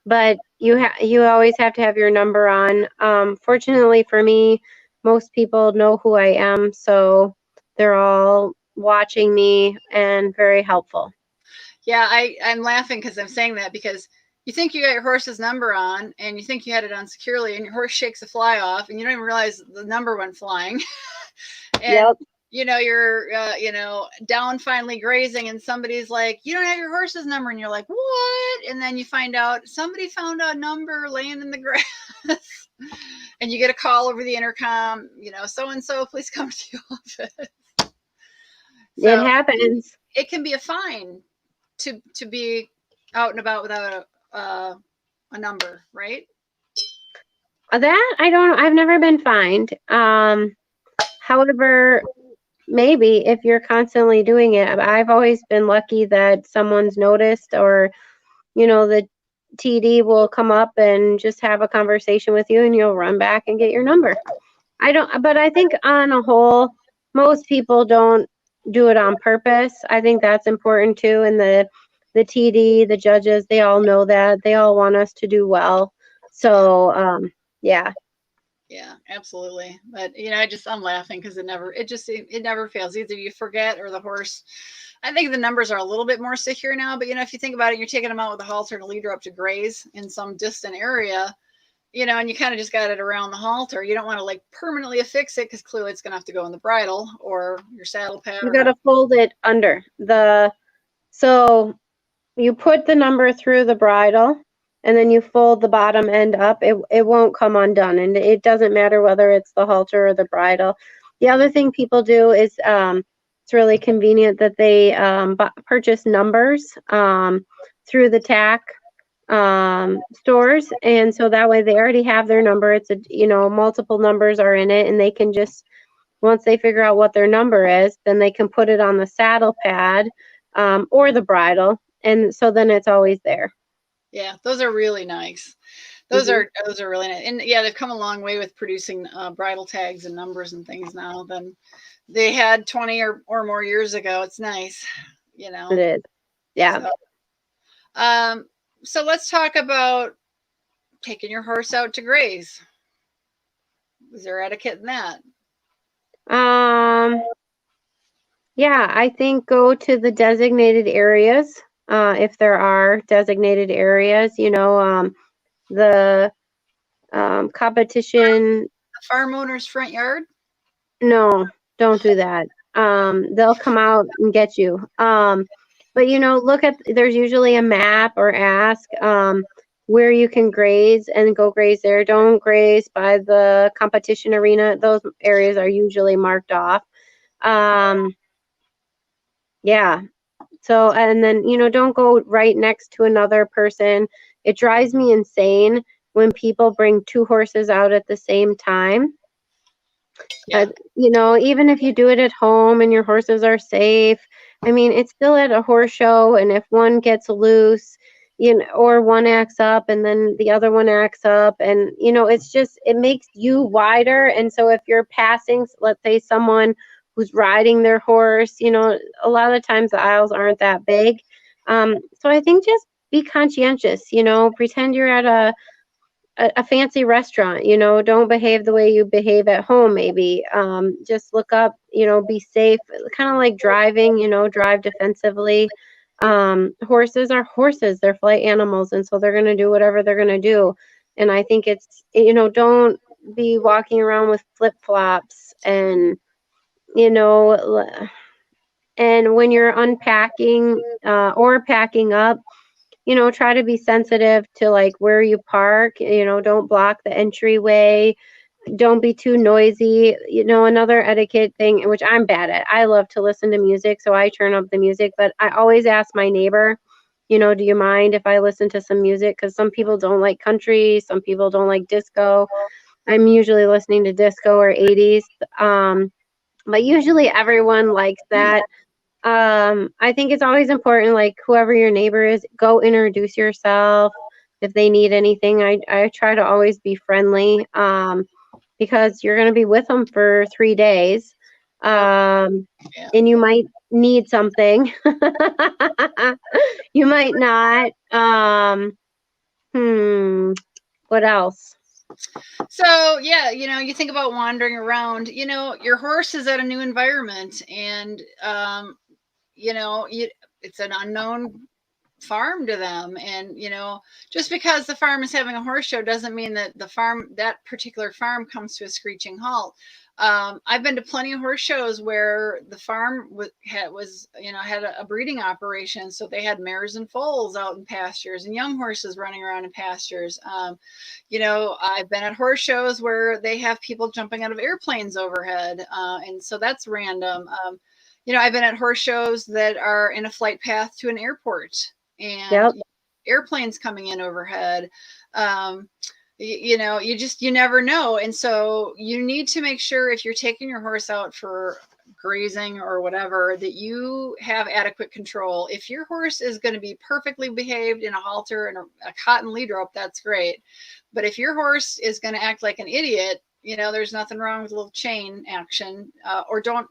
But you always have to have your number on. Fortunately for me, most people know who I am, so they're all watching me and very helpful. Yeah, I'm laughing because I'm saying that because you think you got your horse's number on, and you think you had it on securely, and your horse shakes a fly off, and you don't even realize the number went flying. And you're down finally grazing, and somebody's like, you don't have your horse's number, and you're like, what? And then you find out somebody found a number laying in the grass. And you get a call over the intercom, so and so, please come to the office. So it happens. It can be a fine to be out and about without a number, right? That I've never been fined. However, maybe if you're constantly doing it, I've always been lucky that someone's noticed, or the TD will come up and just have a conversation with you, and you'll run back and get your number. I don't, but I think on a whole, most people don't do it on purpose. I think that's important too. And the TD, the judges, they all know that. They all want us to do well. So, yeah. Yeah, absolutely. But I'm laughing because it never fails. Either you forget or the horse. I think the numbers are a little bit more secure now, but if you think about it, you're taking them out with a halter and a leader up to graze in some distant area, and you kind of just got it around the halter. You don't want to like permanently affix it because clearly it's going to have to go in the bridle or your saddle pad. You got to fold it under so you put the number through the bridle and then you fold the bottom end up. It won't come undone, and it doesn't matter whether it's the halter or the bridle. The other thing people do is it's really convenient that they purchase numbers through the tack stores, and so that way they already have their number. It's multiple numbers are in it, and they can just, once they figure out what their number is, then they can put it on the saddle pad or the bridle, and so then it's always there. Yeah, those are really nice. Those are really nice, and yeah, they've come a long way with producing bridle tags and numbers and things now than they had 20 or more years ago. It's nice, It is, yeah. So let's talk about taking your horse out to graze. Is there etiquette in that? Yeah, I think go to the designated areas, if there are designated areas. The competition. The farm owner's front yard? No, don't do that. They'll come out and get you. But look at, there's usually a map, or ask where you can graze and go graze there. Don't graze by the competition arena. Those areas are usually marked off. Yeah. So, and then, don't go right next to another person. It drives me insane when people bring two horses out at the same time. Yeah. Even if you do it at home and your horses are safe, I mean, it's still at a horse show, and if one gets loose, or one acts up and then the other one acts up, and it makes you wider. And so if you're passing, let's say, someone who's riding their horse, a lot of times the aisles aren't that big. So I think just be conscientious, pretend you're at a fancy restaurant. Don't behave the way you behave at home. Maybe just look up, be safe, kind of like driving. Drive defensively. Horses are horses, they're flight animals, and so they're going to do whatever they're going to do. And I think it's, don't be walking around with flip-flops, and and when you're unpacking or packing up, try to be sensitive to like where you park. Don't block the entryway. Don't be too noisy. Another etiquette thing, which I'm bad at, I love to listen to music, so I turn up the music, but I always ask my neighbor, do you mind if I listen to some music? Because some people don't like country, some people don't like disco. I'm usually listening to disco or 80s. But usually everyone likes that. I think it's always important, like, whoever your neighbor is, go introduce yourself. If they need anything, I try to always be friendly, because you're going to be with them for 3 days, and you might need something. You might not. What else? So yeah, you think about wandering around, your horse is at a new environment, and it's an unknown farm to them. And just because the farm is having a horse show doesn't mean that that particular farm comes to a screeching halt. I've been to plenty of horse shows where the farm had a breeding operation, so they had mares and foals out in pastures and young horses running around in pastures. I've been at horse shows where they have people jumping out of airplanes overhead, and so that's random. I've been at horse shows that are in a flight path to an airport, and airplanes coming in overhead. You never know. And so you need to make sure, if you're taking your horse out for grazing or whatever, that you have adequate control. If your horse is going to be perfectly behaved in a halter and a cotton lead rope, that's great. But if your horse is going to act like an idiot there's nothing wrong with a little chain action, or don't,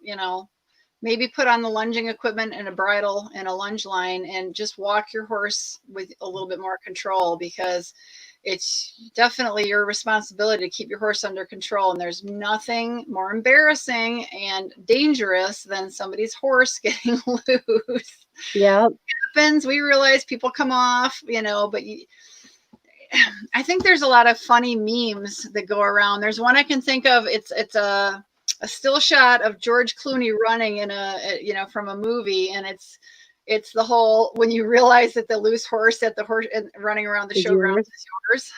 maybe put on the lunging equipment and a bridle and a lunge line and just walk your horse with a little bit more control, because it's definitely your responsibility to keep your horse under control. And there's nothing more embarrassing and dangerous than somebody's horse getting loose. Yep. It happens. We realize people come off, but I think there's a lot of funny memes that go around. There's one I can think of. It's a still shot of George Clooney running in from a movie, and it's the whole, when you realize that the loose horse at the horse and running around the showgrounds is yours.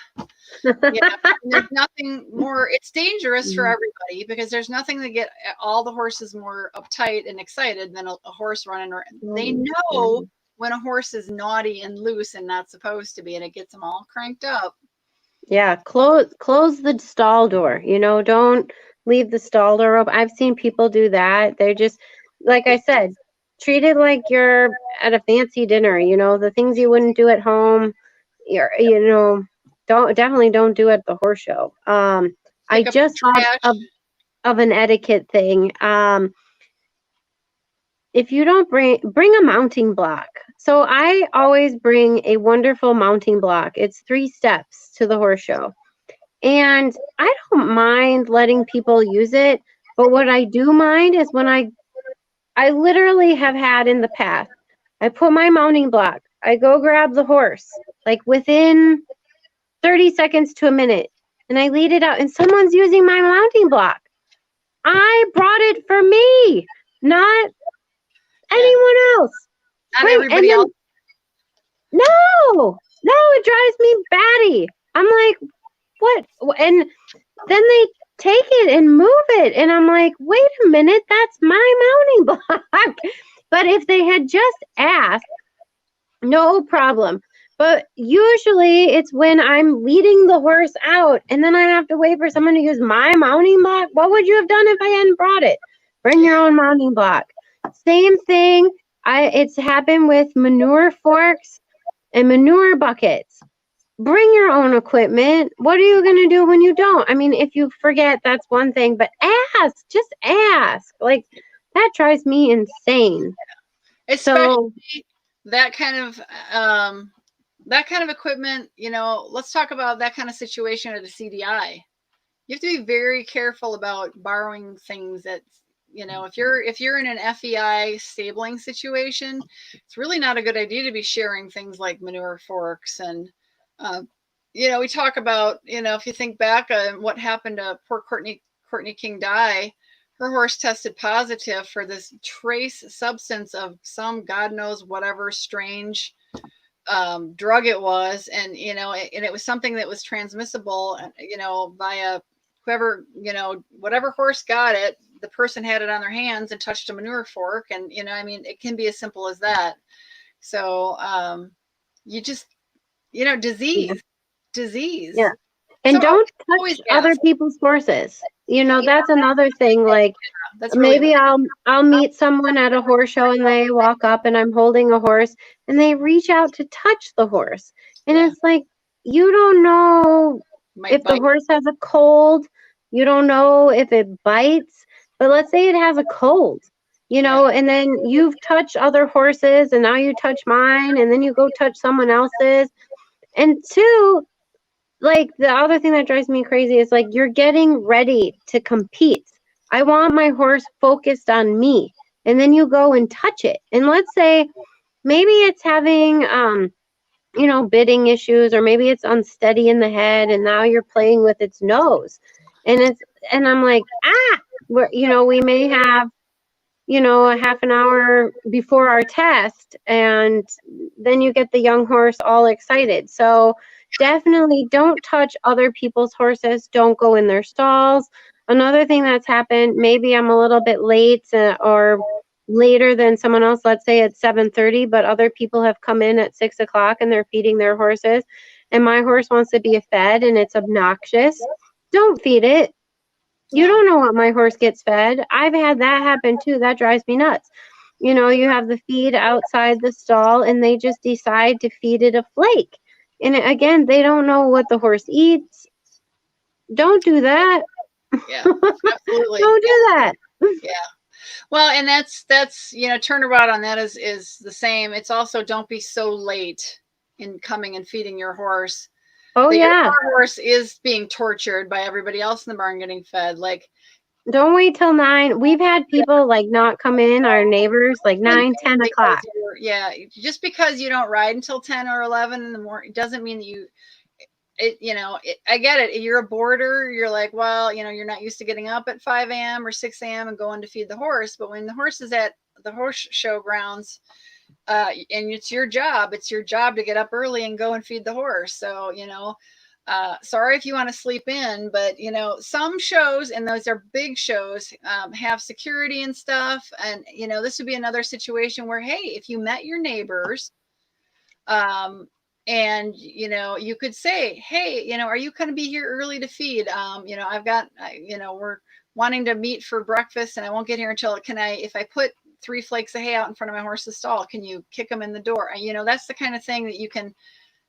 There's nothing more. It's dangerous for everybody, because there's nothing to get all the horses more uptight and excited than a horse running. They know when a horse is naughty and loose and not supposed to be, and it gets them all cranked up. Yeah, close the stall door. Don't leave the stall door open. I've seen people do that. They're just, like I said, treat it like you're at a fancy dinner. The things you wouldn't do at home. Definitely don't do at the horse show. I just thought of an etiquette thing. If you don't bring a mounting block. So I always bring a wonderful mounting block. It's 3 steps to the horse show. And I don't mind letting people use it, but what I do mind is when I literally have had in the past, I put my mounting block, I go grab the horse, like within 30 seconds to a minute, and I lead it out, and someone's using my mounting block. I brought it for me, not anyone else. Not everybody else. No, it drives me batty. I'm like, what? And then they take it and move it, and I'm like, wait a minute, that's my mounting block. But if they had just asked, no problem. But usually it's when I'm leading the horse out and then I have to wait for someone to use my mounting block. What would you have done if I hadn't brought it? Bring your own mounting block. Same thing. It's happened with manure forks and manure buckets. Bring your own equipment. What are you going to do when you don't? I mean, if you forget, that's one thing, but just ask. Like, that drives me insane. Especially that kind of equipment, let's talk about that kind of situation at a CDI. You have to be very careful about borrowing things that, if you're in an FEI stabling situation, it's really not a good idea to be sharing things like manure forks. And, we talk about, if you think back on what happened to poor Courtney King Dye, her horse tested positive for this trace substance of some, God knows, whatever strange drug it was. And, and it was something that was transmissible, via whoever, whatever horse got it, the person had it on their hands and touched a manure fork. And, it can be as simple as that. So you just, disease. Yeah. And so don't touch other people's horses. That's another thing. Like, that's really I'll meet someone at a horse show and they walk up and I'm holding a horse and they reach out to touch the horse. And it's like, you don't know if the horse has a cold. You don't know if it bites. But let's say it has a cold, and then you've touched other horses and now you touch mine and then you go touch someone else's. And 2, like, the other thing that drives me crazy is, like, you're getting ready to compete. I want my horse focused on me. And then you go and touch it. And let's say maybe it's having, bidding issues, or maybe it's unsteady in the head and now you're playing with its nose. And I'm like, we may have, a half an hour before our test, and then you get the young horse all excited. So definitely don't touch other people's horses. Don't go in their stalls. Another thing that's happened, maybe I'm a little bit late or later than someone else. Let's say it's 7:30, but other people have come in at 6 o'clock and they're feeding their horses. And my horse wants to be fed and it's obnoxious. Don't feed it. You don't know what my horse gets fed. I've had that happen too. That drives me nuts. You have the feed outside the stall and they just decide to feed it a flake. And again, they don't know what the horse eats. Don't do that. Yeah, absolutely. Don't do that. Yeah. Well, and that's turnabout on that is the same. It's also don't be so late in coming and feeding your horse. Oh, That your yeah. horse is being tortured by everybody else in the barn getting fed. Like, Don't wait till 9. We've had people like not come in, our neighbors, like 9, 10 o'clock. Just because you don't ride until 10 or 11 in the morning doesn't mean that I get it. You're a boarder. You're like, well, you're not used to getting up at 5 a.m. or 6 a.m. and going to feed the horse. But when the horse is at the horse show grounds, and it's your job to get up early and go and feed the horse. So, sorry if you want to sleep in, but some shows, and those are big shows, have security and stuff. And, this would be another situation where, hey, if you met your neighbors, and you could say, hey, are you going to be here early to feed? We're wanting to meet for breakfast and I won't get here until, if I put 3 flakes of hay out in front of my horse's stall, can you kick them in the door? That's the kind of thing that you can,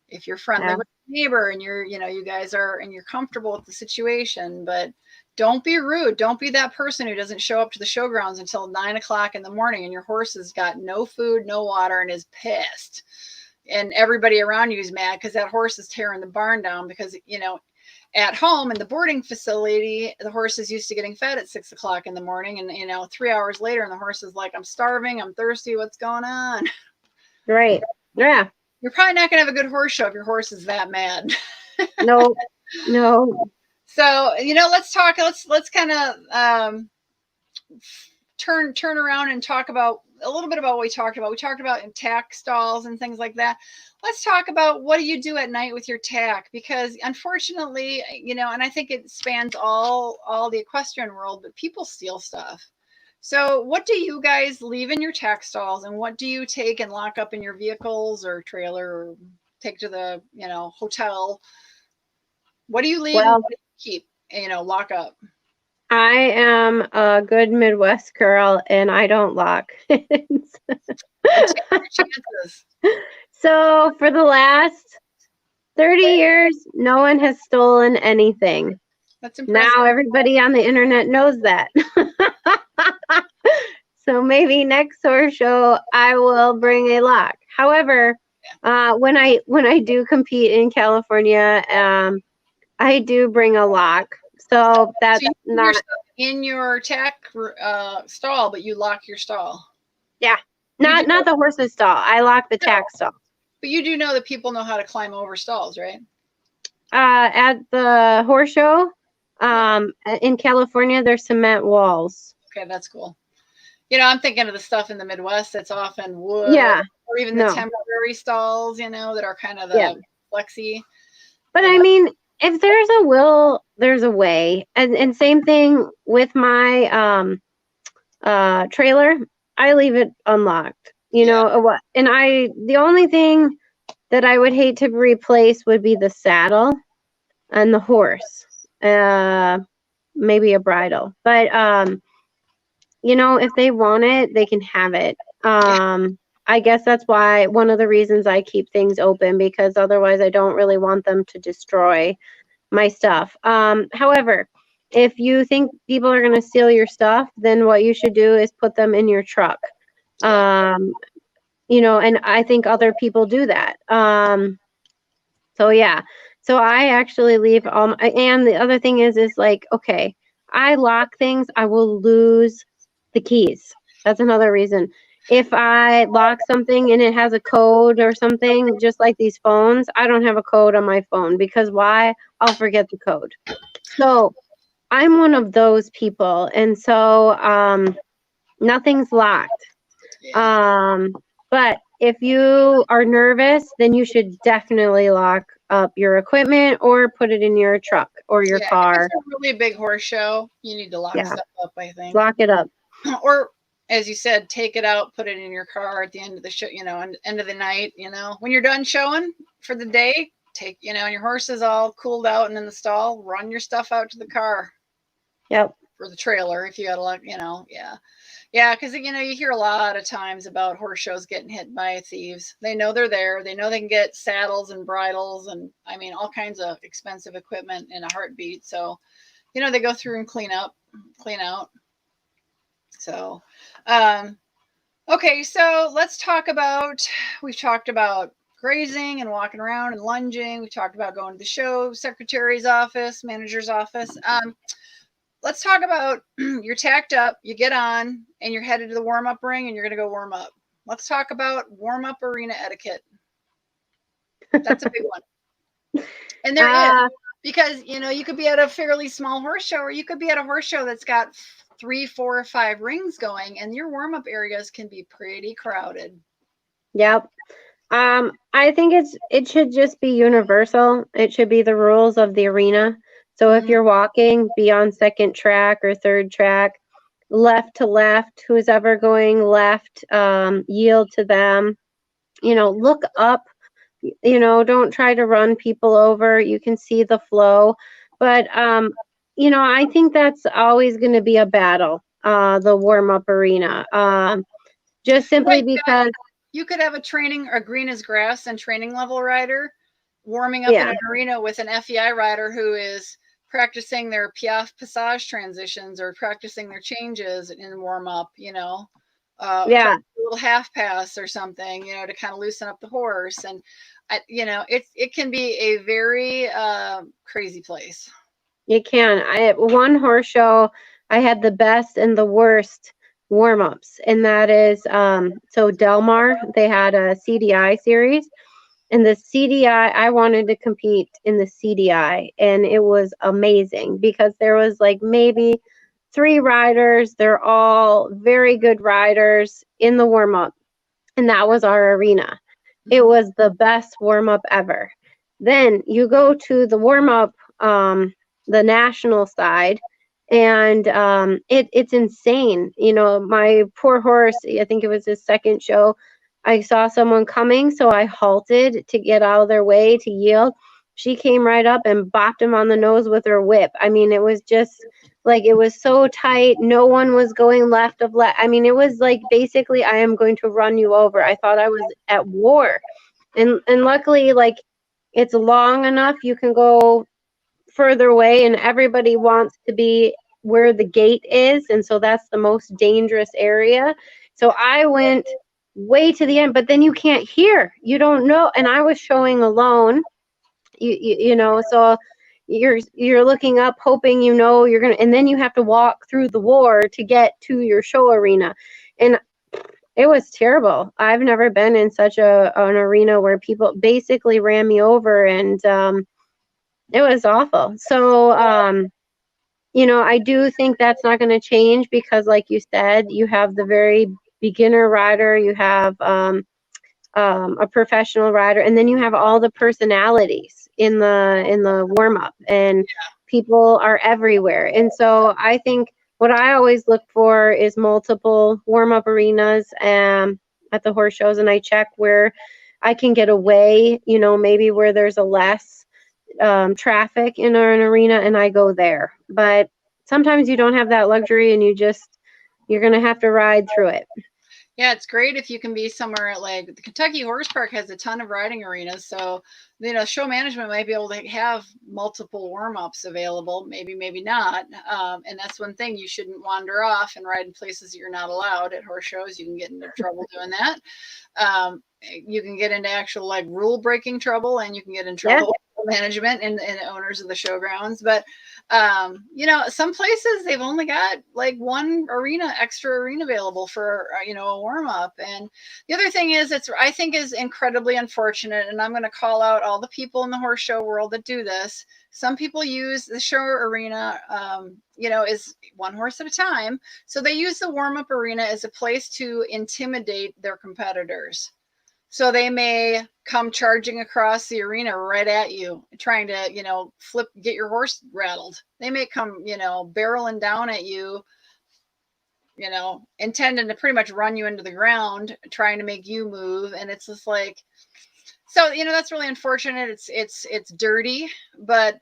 if you're friendly with your neighbor and you guys are, and you're comfortable with the situation. But don't be rude. Don't be that person who doesn't show up to the showgrounds until 9 o'clock in the morning and your horse has got no food, no water, and is pissed. And everybody around you is mad because that horse is tearing the barn down because, at home in the boarding facility, the horse is used to getting fed at 6 o'clock in the morning. And, 3 hours later, and the horse is like, I'm starving, I'm thirsty, what's going on? Right. Yeah. You're probably not going to have a good horse show if your horse is that mad. No. So, let's talk, let's kind of turn around and talk about a little bit about what we talked about. We talked about in tack stalls and things like that. Let's talk about what do you do at night with your tack? Because unfortunately, and I think it spans all the equestrian world, but people steal stuff. So what do you guys leave in your tack stalls, and what do you take and lock up in your vehicles or trailer or take to the, hotel? What do you leave and what do you keep, lock up? I am a good Midwest girl and I don't lock. So for the last 30 years, no one has stolen anything. That's impressive. Now everybody on the internet knows that. So maybe next horse show I will bring a lock. However, when I do compete in California, I do bring a lock. So that's not in your tack stall, but you lock your stall. Yeah, not the horse's stall. I lock the tack stall. But you do know that people know how to climb over stalls, right? At the horse show, in California, there's cement walls. Okay, that's cool. I'm thinking of the stuff in the Midwest that's often wood, or even the temporary stalls, that are kind of the flexy. But I mean, if there's a will, there's a way. And same thing with my trailer. I leave it unlocked. What? And the only thing that I would hate to replace would be the saddle and the horse. Maybe a bridle. But if they want it, they can have it. I guess that's why one of the reasons I keep things open, because otherwise I don't really want them to destroy my stuff. However, if you think people are going to steal your stuff, then what you should do is put them in your truck. And I think other people do that. So I actually leave and the other thing is like, okay, I lock things, I will lose the keys. That's another reason. If I lock something and it has a code or something, just like these phones, I don't have a code on my phone because why? I'll forget the code. So I'm one of those people. And so nothing's locked. But if you are nervous, then you should definitely lock up your equipment or put it in your truck or your car. If it's a really big horse show, you need to lock stuff up, I think. Lock it up. Or, as you said, take it out, put it in your car at the end of the show, end of the night, when you're done showing for the day, take, and your horse is all cooled out and in the stall, run your stuff out to the car. Yep. For the trailer, if you got to lock, Yeah, because, you hear a lot of times about horse shows getting hit by thieves. They know they're there. They know they can get saddles and bridles and, all kinds of expensive equipment in a heartbeat. So, you know, they go through and clean out. So, um, okay, so let's talk about, we've talked about grazing and walking around and lunging. We talked about going to the show secretary's office, manager's office. Let's talk about you're tacked up, you get on, and you're headed to the warm up ring and you're going to go warm up. Let's talk about warm up arena etiquette. That's a big one. And there is, because, you know, you could be at a fairly small horse show, or you could be at a horse show that's got 3, 4, 5 rings going, and your warm up areas can be pretty crowded. Yep. I think it should just be universal. It should be the rules of the arena. So if you're walking, be on second track or third track, left to left. Who's ever going left, yield to them. You know, look up. You know, don't try to run people over. You can see the flow, but you know, I think that's always going to be a battle. The warm up arena, just simply Right, because. you could have a green as grass and training level rider warming up in Yeah. an arena with an FEI rider who is practicing their Piaffe passage transitions or practicing their changes in warm up, you know, Yeah. a little half pass or something, you know, to kind of loosen up the horse. And, you know, it can be a very crazy place. You can. I at one horse show, I had the best and the worst warm ups, and that is so Delmar. They had a CDI series, and the CDI. I wanted to compete in the CDI, and it was amazing because there was like maybe 3 riders. They're all very good riders in the warm up, and that was our arena. It was the best warm up ever. Then you go to the warm up, the national side, and it's insane. You know, my poor horse, I think it was his second show. I saw someone coming, so I halted to get out of their way to yield. She came right up and bopped him on the nose with her whip. I mean, it was just like it was so tight. No one was going left of left. I mean, it was like basically, I am going to run you over. I thought I was at war, and luckily, like it's long enough you can go further away, and everybody wants to be where the gate is, and so that's the most dangerous area. So I went way to the end, but then you can't hear. You don't know, and I was showing alone. You know, so you're looking up hoping you know you're going to, and then you have to walk through the war to get to your show arena. And it was terrible. I've never been in such an arena where people basically ran me over, and it was awful. So you know, I do think that's not going to change because, like you said, you have the very beginner rider, you have a professional rider, and then you have all the personalities in the warm up, and people are everywhere. And so I think what I always look for is multiple warm up arenas at the horse shows, and I check where I can get away. You know, maybe where there's a less traffic in an arena, and I go there. But sometimes you don't have that luxury, and you're gonna have to ride through it. Yeah, it's great if you can be somewhere like the Kentucky Horse Park has a ton of riding arenas. So, you know, show management might be able to have multiple warm ups available, maybe not. And that's one thing, you shouldn't wander off and ride in places that you're not allowed at horse shows. You can get into trouble doing that. You can get into actual like rule breaking trouble, and you can get in trouble with management and owners of the showgrounds. But you know, some places they've only got like one extra arena available for you know, a warm up. And the other thing is, I think is incredibly unfortunate, and I'm going to call out all the people in the horse show world that do this. Some people use the show arena, you know, is one horse at a time. So they use the warm up arena as a place to intimidate their competitors. So they may come charging across the arena right at you, trying to, you know, get your horse rattled. They may come, you know, barreling down at you, you know, intending to pretty much run you into the ground, trying to make you move. And it's just like, so, you know, that's really unfortunate. It's dirty, but,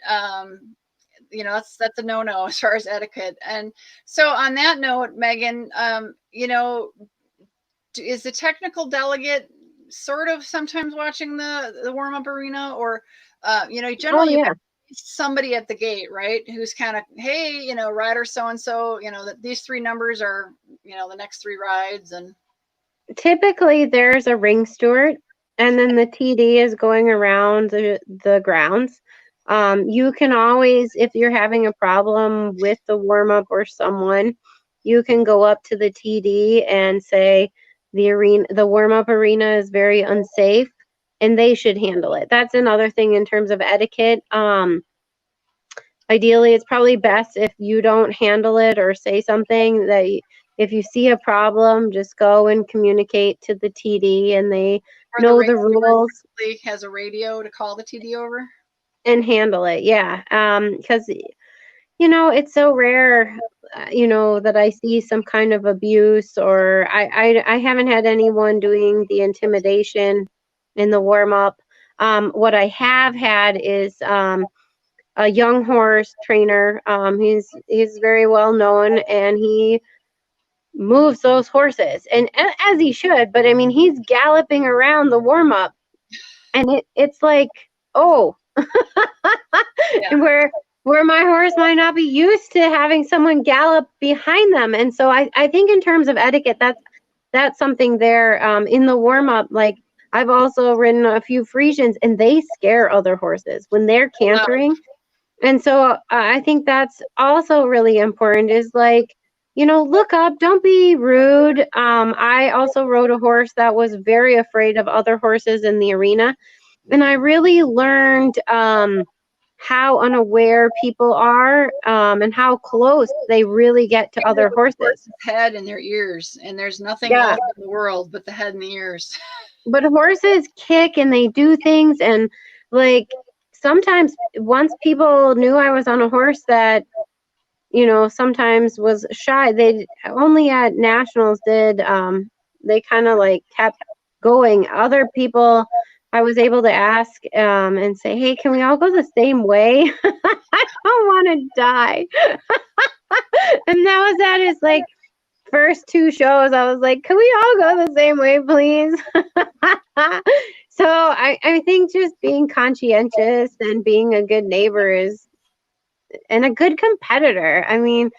you know, that's a no-no as far as etiquette. And so on that note, Megan, you know, is the technical delegate sort of sometimes watching the warm-up arena, or you know, generally somebody at the gate, right? Who's kind of, hey, you know, rider so-and-so, you know, that these 3 numbers are, you know, the next 3 rides. And Typically, there's a ring steward, and then the TD is going around the grounds. You can always, if you're having a problem with the warm up or someone, you can go up to the TD and say the warm up arena is very unsafe, and they should handle it. That's another thing in terms of etiquette. Ideally, it's probably best if you don't handle it or say something that if you see a problem, just go and communicate to the TD, and they know the rules. Has a radio to call the TD over and handle it. Yeah. Because, you know, it's so rare, you know, that I see some kind of abuse, or I haven't had anyone doing the intimidation in the warm up. What I have had is a young horse trainer. He's very well known, and he moves those horses, and as he should. But I mean, he's galloping around the warm up, and it's like, oh, Yeah. where my horse might not be used to having someone gallop behind them. And so I think in terms of etiquette, that's something there in the warm up. Like, I've also ridden a few Frisians, and they scare other horses when they're cantering. And so I think that's also really important, is like, you know, look up, don't be rude. I also rode a horse that was very afraid of other horses in the arena. And I really learned how unaware people are, and how close they really get to other horses. Head and their ears, and there's nothing else in the world but the head and the ears. But horses kick and they do things, and like sometimes once people knew I was on a horse that, you know, sometimes was shy, they only at nationals did they kind of like kept going. Other people I was able to ask and say, hey, can we all go the same way? I don't want to die. And that was at his like first 2 shows. I was like, can we all go the same way, please? So I think just being conscientious and being a good neighbor and a good competitor. I mean,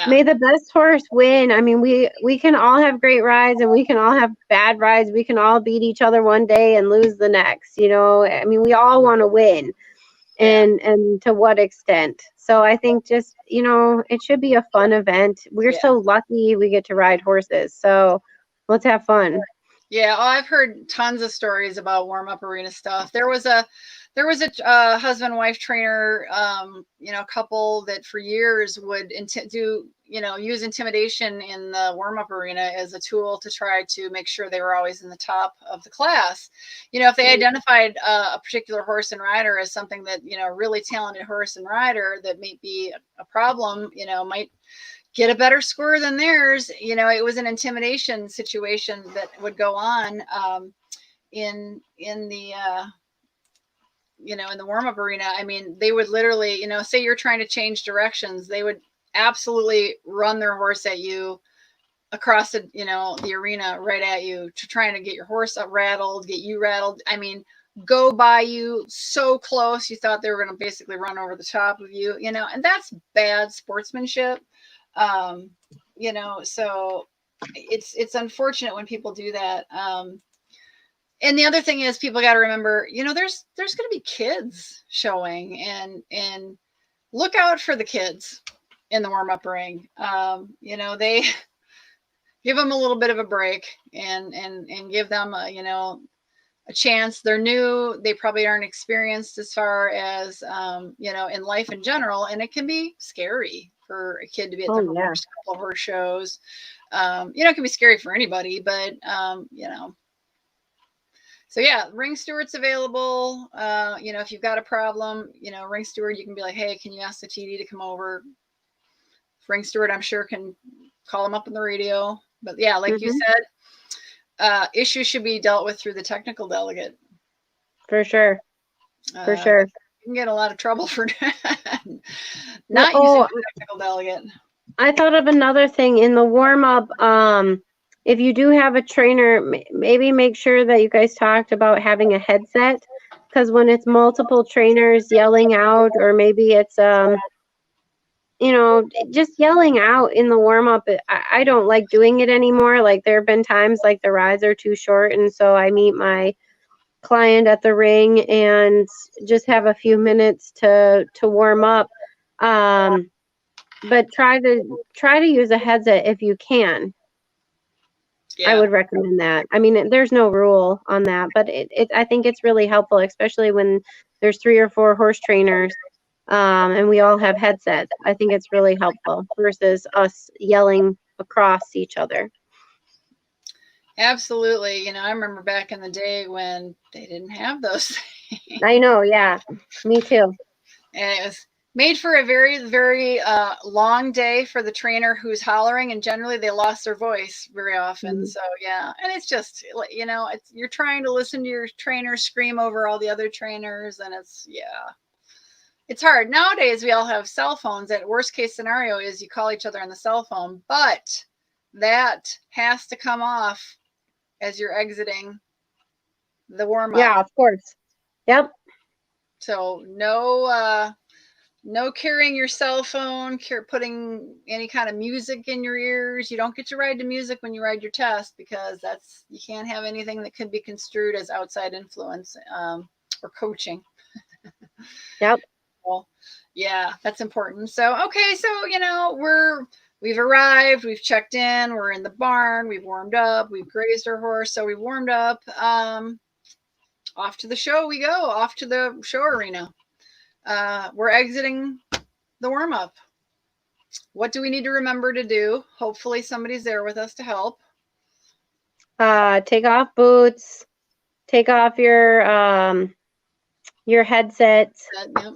may the best horse win. I mean, we can all have great rides, and we can all have bad rides. We can all beat each other one day and lose the next, you know. I mean, we all want to win. And to what extent? So I think just, you know, it should be a fun event. We're so lucky we get to ride horses. So let's have fun. Yeah, I've heard tons of stories about warm-up arena stuff. There was a husband-wife trainer, you know, couple that for years would use intimidation in the warm-up arena as a tool to try to make sure they were always in the top of the class. You know, if they identified a particular horse and rider as something that, you know, really talented horse and rider that may be a problem, you know, might get a better score than theirs. You know, it was an intimidation situation that would go on in the you know, in the warm-up arena. I mean, they would literally, you know, say you're trying to change directions, they would absolutely run their horse at you across the, you know, the arena right at you, to trying to get your horse rattled, get you rattled. I mean, go by you so close you thought they were going to basically run over the top of you, you know, and that's bad sportsmanship. You know, so it's unfortunate when people do that. And the other thing is, people got to remember, you know, there's going to be kids showing, and look out for the kids in the warm-up ring. You know, they give them a little bit of a break, and give them a, you know, a chance. They're new. They probably aren't experienced as far as, you know, in life in general. And it can be scary for a kid to be at the first couple of horse shows. You know, it can be scary for anybody, but, you know, so yeah, ring steward's available. You know, if you've got a problem, you know, ring steward, you can be like, hey, can you ask the TD to come over? Ring steward, I'm sure, can call them up on the radio. But yeah, like you said, issues should be dealt with through the technical delegate. For sure. For sure. You can get a lot of trouble for not using the technical delegate. I thought of another thing in the warm-up. If you do have a trainer, maybe make sure that you guys talked about having a headset, because when it's multiple trainers yelling out, or maybe it's just yelling out in the warm up, I don't like doing it anymore. Like there have been times like the rides are too short, and so I meet my client at the ring and just have a few minutes to warm up. But try to use a headset if you can. Yeah. I would recommend that. I mean, there's no rule on that, but I think it's really helpful, especially when there's 3 or 4 horse trainers, and we all have headsets. I think it's really helpful versus us yelling across each other. Absolutely. I remember back in the day when they didn't have those things. I know, yeah. Me too. And it was made for a very, very long day for the trainer who's hollering, and generally they lost their voice very often. So yeah, and it's just you're trying to listen to your trainer scream over all the other trainers, and it's hard. Nowadays we all have cell phones, and worst case scenario is you call each other on the cell phone, but that has to come off as you're exiting the warm-up. Yeah, of course. Yep. So no carrying your cell phone, putting any kind of music in your ears. You don't get to ride to music when you ride your test, because you can't have anything that could be construed as outside influence or coaching. Yep. Well, yeah, that's important. So, okay, so, we've arrived, we've checked in, we're in the barn, we've warmed up, we've grazed our horse, so we've warmed up. Off to the show we go, off to the show arena. We're exiting the warm-up. What do we need to remember to do? Hopefully somebody's there with us to help. Take off boots, take off your headset. Yep.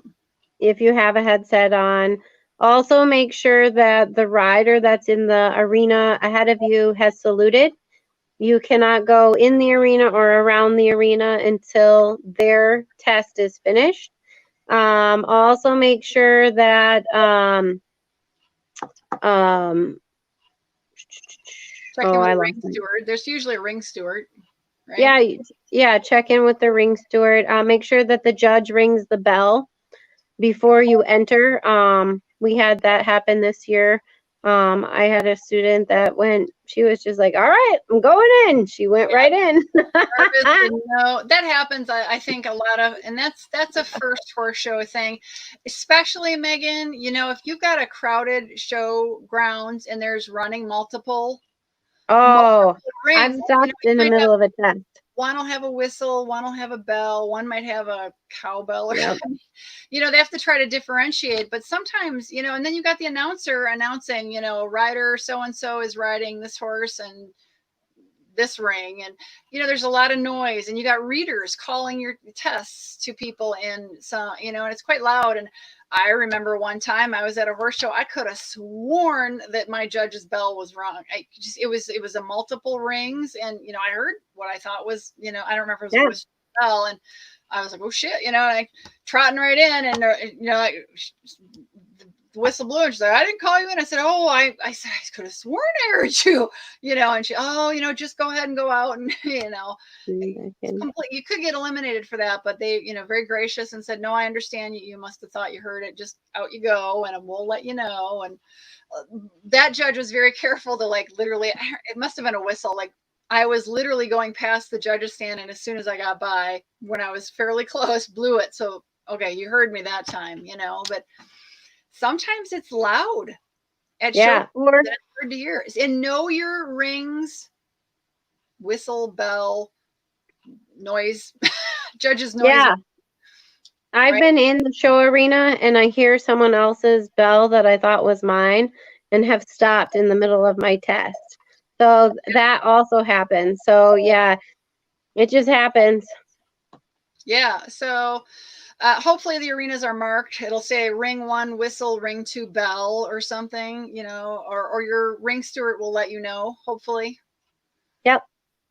If you have a headset on. Also make sure that the rider that's in the arena ahead of you has saluted. You cannot go in the arena or around the arena until their test is finished. Also make sure that check in with the ring steward. There's usually a ring steward, right? Yeah, check in with the ring steward. Make sure that the judge rings the bell before you enter. We had that happen this year. I had a student that she was just like, all right, I'm going in. She went right in. That happens. I think a lot of, and that's a first horse show thing, especially Megan, if you've got a crowded show grounds and there's running multiple rings, I've stopped in the middle of a test. One will have a whistle, one will have a bell, one might have a cowbell or something. They have to try to differentiate, but sometimes, and then you got the announcer announcing, rider so-and-so is riding this horse and this ring, and there's a lot of noise, and you got readers calling your tests to people, and so and it's quite loud. And I remember one time I was at a horse show, I could have sworn that my judge's bell was wrong. It was a multiple rings, and I heard what I thought was I don't remember if it was a bell, and I was like, oh shit, I trotting right in, and the whistle blew, and she's like, I didn't call you in. I said, I said, I could have sworn I heard you, and she, just go ahead and go out, and you could get eliminated for that, but they, very gracious and said, no, I understand you must have thought you heard it, just out you go, and we'll let you know. And that judge was very careful to literally, it must have been a whistle, I was literally going past the judge's stand, and as soon as I got by, when I was fairly close, blew it. So, okay, you heard me that time, but sometimes it's loud at shows that it's hard to hear. And know your rings, whistle, bell, noise, judge's noise. Yeah. I've been in the show arena and I hear someone else's bell that I thought was mine and have stopped in the middle of my test. So that also happens. So yeah, it just happens. Yeah. So hopefully the arenas are marked. It'll say ring 1, whistle, ring 2, bell or something, or your ring steward will let you know, hopefully. Yep.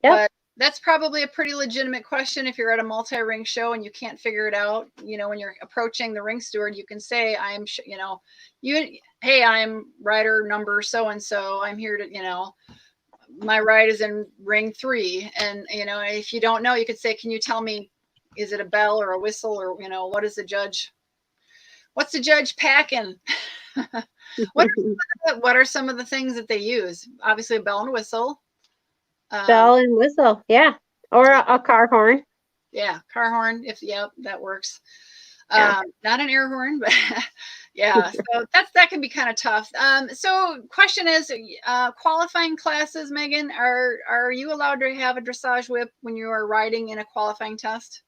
But that's probably a pretty legitimate question if you're at a multi-ring show and you can't figure it out. When you're approaching the ring steward, you can say, hey, I'm rider number so-and-so. I'm here to, my ride is in ring 3. And, if you don't know, you could say, can you tell me is it a bell or a whistle, or what is the judge? What's the judge packing? What are some of the things that they use? Obviously, a bell and whistle. Bell and whistle, yeah, or a car horn. Yeah, car horn. That works. Yeah. Not an air horn, but yeah. So that can be kind of tough. So question is, qualifying classes, Megan, are you allowed to have a dressage whip when you are riding in a qualifying test?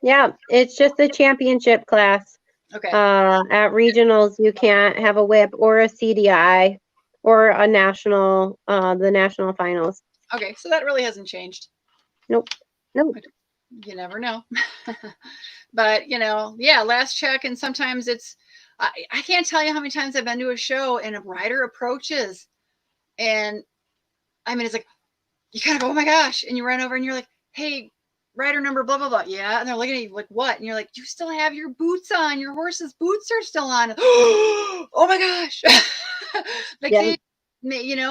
Yeah, it's just a championship class. Okay. At regionals, you can't have a whip or a CDI or a national, the national finals. Okay, so that really hasn't changed. Nope. You never know. But yeah, last check, and sometimes I can't tell you how many times I've been to a show and a rider approaches, and I mean, it's like you kind of go, oh my gosh, and you run over and you're like, hey, rider number blah blah blah. Yeah, and they're looking at you like, what? And you're like, you still have your boots on, your horse's boots are still on. Oh my gosh. Like Yeah.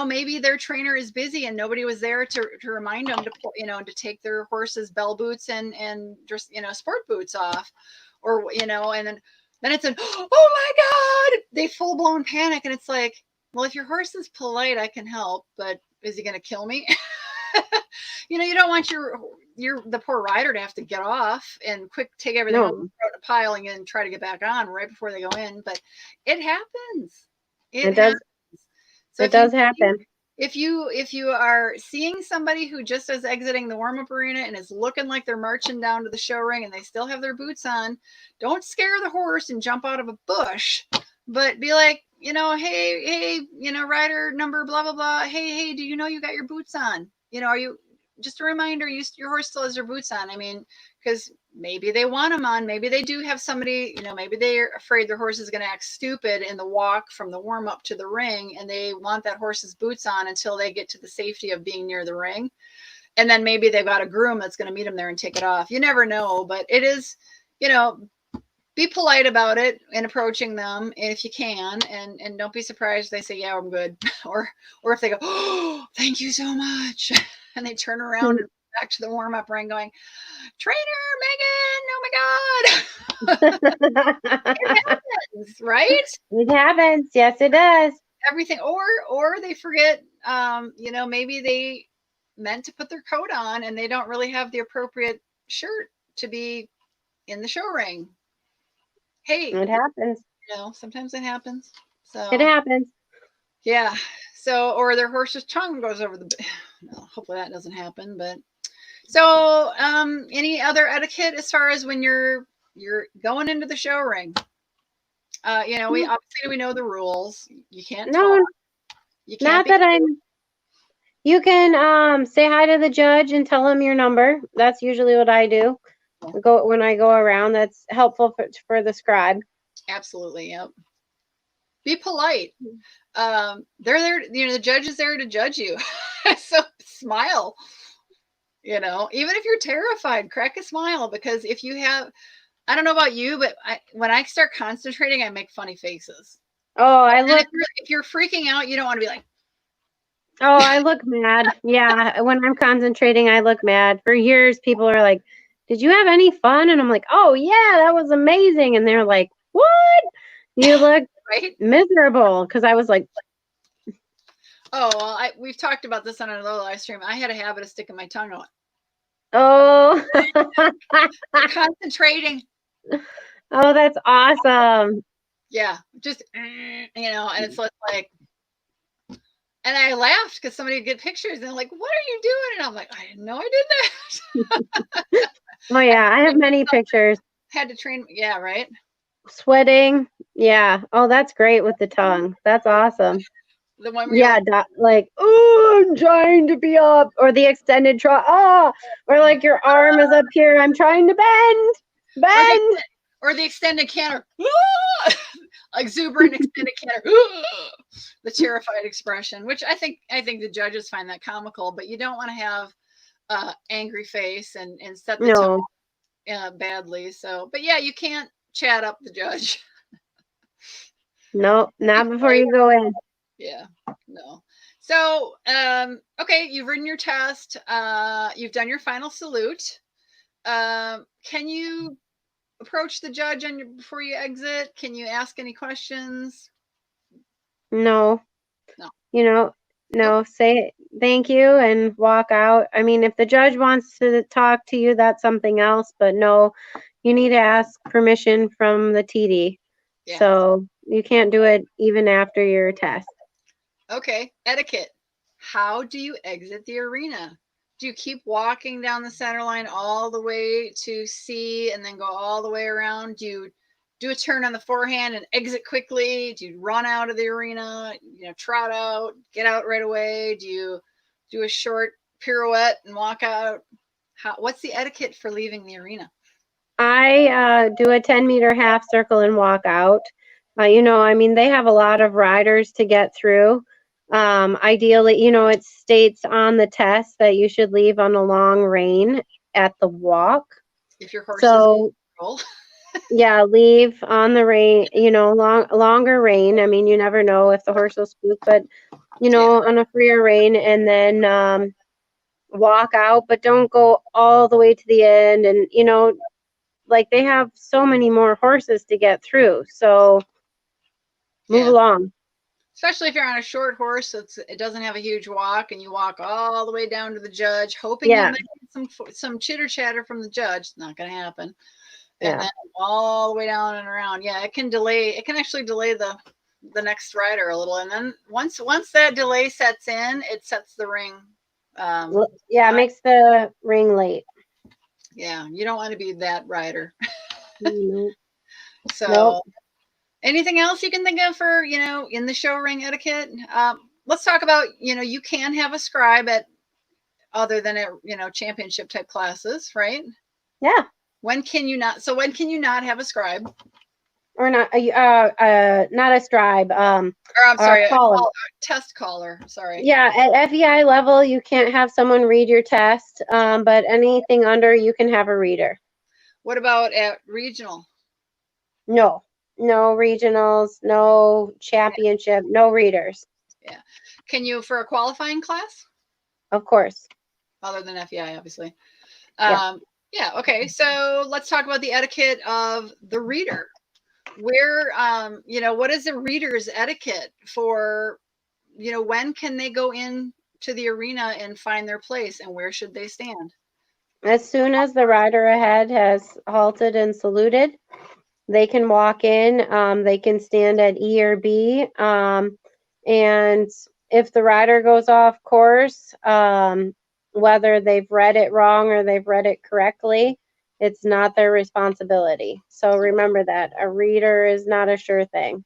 maybe their trainer is busy and nobody was there to remind them to take their horse's bell boots and just sport boots off, or and then it's oh my god, they full blown panic, and it's like, well, if your horse is polite, I can help, but is he going to kill me? You don't want the poor rider to have to get off and quick take everything off, throw it in a pile, and try to get back on right before they go in. But it happens. It does. So it does happen. If you are seeing somebody who just is exiting the warm-up arena and is looking like they're marching down to the show ring and they still have their boots on, don't scare the horse and jump out of a bush, but be like, hey, rider number blah blah blah. Hey, do you know you got your boots on? Are you, just a reminder, your horse still has their boots on. I mean, because maybe they want them on. Maybe they do have somebody, maybe they're afraid their horse is going to act stupid in the walk from the warm up to the ring, and they want that horse's boots on until they get to the safety of being near the ring. And then maybe they've got a groom that's going to meet them there and take it off. You never know, but it is, be polite about it in approaching them if you can, and don't be surprised if they say, yeah, I'm good. or if they go, oh, thank you so much. And they turn around and back to the warm-up ring going, trainer Megan, oh my God. It happens, right? It happens. Yes, it does. Everything. Or they forget, maybe they meant to put their coat on and they don't really have the appropriate shirt to be in the show ring. Hey, it happens. Sometimes it happens. So it happens. Yeah. So, or their horse's tongue goes over the. Hopefully that doesn't happen. But so, any other etiquette as far as when you're going into the show ring? We know the rules. You can't talk. You can't. Not that I'm. You can say hi to the judge and tell him your number. That's usually what I do. When I go around, that's helpful for the scribe. Absolutely, yep. Be polite. They're there, the judge is there to judge you. So smile. Even if you're terrified, crack a smile, because if you have, I don't know about you, but when I start concentrating, I make funny faces. Oh, if you're freaking out, you don't want to be like, oh, I look mad. Yeah, when I'm concentrating, I look mad. For years, people are like, did you have any fun? And I'm like, oh, yeah, that was amazing. And they're like, what? You look right? Miserable. Because I was like, oh, well, we've talked about this on another live stream. I had a habit of sticking my tongue out. Oh. Concentrating. Oh, that's awesome. Yeah, just, and it's like, and I laughed because somebody would get pictures and they're like, what are you doing? And I'm like, I didn't know I did that. Oh, yeah, I have many pictures. Had to train. Yeah, right. Sweating. Yeah. Oh, that's great with the tongue. That's awesome. The one where like, oh, I'm trying to be up, or the extended trot. Oh, or like your arm is up here. I'm trying to bend. Or the extended canter. Exuberant extended canter. The terrified expression, which I think the judges find that comical, but you don't want to have angry face and set the tone badly. So, but yeah, you can't chat up the judge. No, not before you go in. Yeah, no. So, okay, you've ridden your test. You've done your final salute. Can you approach the judge before you exit? Can you ask any questions? No. No. You know, no, say thank you and walk out. I mean, if the judge wants to talk to you, that's something else, but no, you need to ask permission from the TD. Yeah. So you can't do it even after your test. Okay. Etiquette. How do you exit the arena? Do you keep walking down the center line all the way to C and then go all the way around? Do you do a turn on the forehand and exit quickly? Do you run out of the arena, trot out, get out right away? Do you do a short pirouette and walk out? What's the etiquette for leaving the arena? I do a 10-meter half circle and walk out. I mean, they have a lot of riders to get through. Ideally, it states on the test that you should leave on a long rein at the walk. If your horse So, is yeah, leave on the rein, longer rein. I mean, you never know if the horse will spook, but, on a freer rein, and then walk out, but don't go all the way to the end. And, like they have so many more horses to get through. So move along. Especially if you're on a short horse, so it doesn't have a huge walk, and you walk all the way down to the judge, hoping you might get some chitter chatter from the judge. It's not going to happen. And then all the way down and around. Yeah, it can actually delay the next rider a little. And then once that delay sets in, it sets the ring. It makes the ring late. Yeah, you don't want to be that rider. Nope. So anything else you can think of for, in the show ring etiquette? Let's talk about, you can have a scribe at other than at, championship type classes, right? Yeah. When can you not have a scribe? Or not not a scribe. Or I'm sorry, a test caller. Sorry. Yeah, at FEI level, you can't have someone read your test, but anything under, you can have a reader. What about at regional? No regionals, no championship, no readers. Yeah. Can you for a qualifying class? Of course. Other than FEI, obviously. Yeah. Okay. So let's talk about the etiquette of the reader. Where, what is the reader's etiquette for, when can they go in to the arena and find their place, and where should they stand? As soon as the rider ahead has halted and saluted, they can walk in. They can stand at E or B. And if the rider goes off course, whether they've read it wrong or they've read it correctly, it's not their responsibility. So remember that a reader is not a sure thing.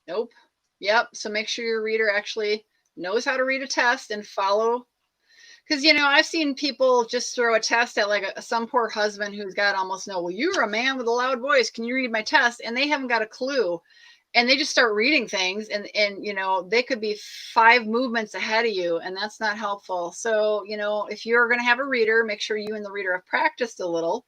Nope. Yep. So make sure your reader actually knows how to read a test and follow. Because, I've seen people just throw a test at like some poor husband who's got almost no, well, you're a man with a loud voice. Can you read my test? And they haven't got a clue. And they just start reading things, and they could be 5 movements ahead of you, and that's not helpful. So, if you're going to have a reader, make sure you and the reader have practiced a little,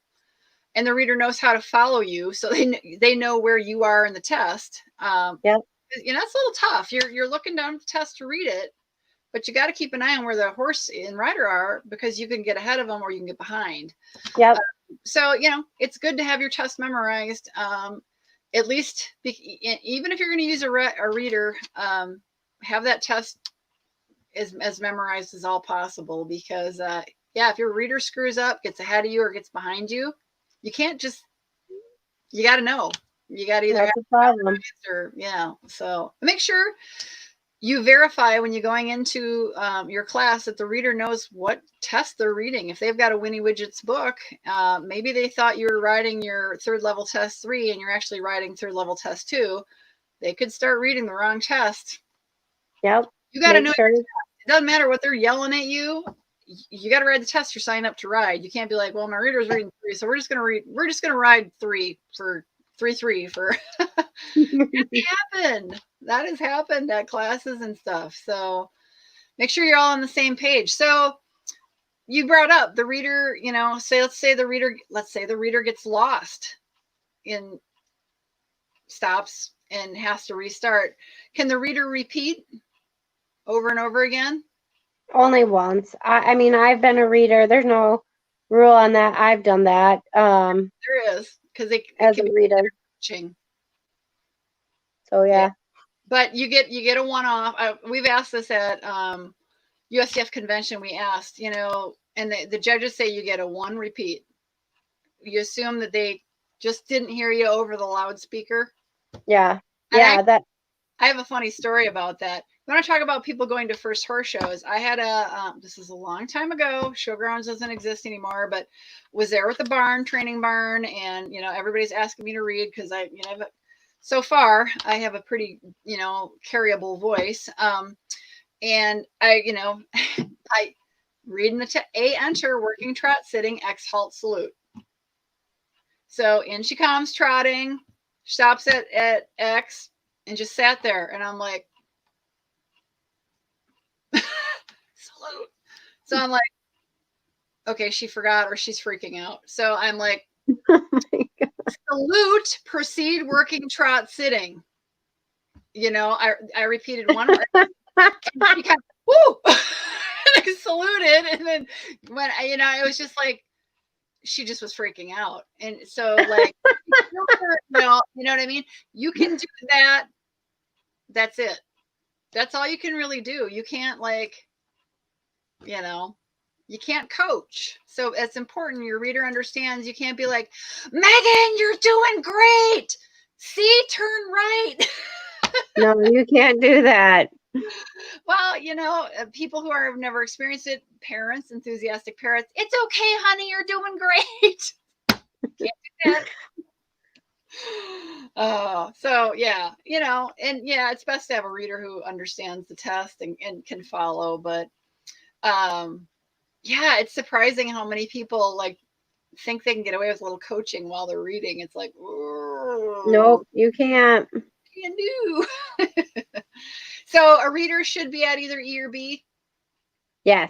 and the reader knows how to follow you, so they know where you are in the test. Yep. It's a little tough. You're looking down at the test to read it, but you got to keep an eye on where the horse and rider are, because you can get ahead of them or you can get behind. Yep. So, it's good to have your test memorized. At least, even if you're going to use a reader, have that test as memorized as all possible, because if your reader screws up, gets ahead of you or gets behind you, you can't just, you got to know. You got to either have a problem or so make sure you verify when you're going into your class that the reader knows what test they're reading. If they've got a Winnie Widget's book, maybe they thought you were writing your 3rd level test 3 and you're actually writing 3rd level test 2. They could start reading the wrong test. Yep. You got to know. It doesn't matter what they're yelling at you. You got to ride the test you're signing up to ride. You can't be like, well, my reader's reading 3, so we're just going to ride 3 for 3 for. That has happened at classes and stuff. So make sure you're all on the same page. So you brought up the reader, let's say the reader gets lost in stops and has to restart. Can the reader repeat over and over again? Only once. I mean, I've been a reader. There's no rule on that. I've done that. There is, because it As can a be reader. coaching. So yeah. But you get a one-off. We've asked this at USCF convention. We asked, and the judges say you get a one repeat. You assume that they just didn't hear you over the loudspeaker. Yeah. And Yeah. I have a funny story about that. You want to talk about people going to first horse shows? I had this is a long time ago. Showgrounds doesn't exist anymore, but was there with the barn, training barn, and everybody's asking me to read because so far I have a pretty carryable voice. And I I read in the A enter working trot sitting X halt salute. So in she comes trotting, stops at X, and just sat there, and I'm like. Salute. So I'm like, okay, she forgot or she's freaking out. So I'm like, salute, proceed working trot sitting. I repeated one word. And she woo! I saluted, and then when it was just like she just was freaking out, and so like, you know what I mean. You can do that. That's it. That's all you can really do. You can't you can't coach. So it's important your reader understands. You can't be like, Megan, you're doing great. See, turn right. No, you can't do that. Well, people who have never experienced it, parents, enthusiastic parents, it's okay, honey, you're doing great. Can't do that. So yeah, and yeah, it's best to have a reader who understands the test and can follow. But yeah, it's surprising how many people think they can get away with a little coaching while they're reading. It's like, nope, you can't. Can do. So a reader should be at either E or B. Yes.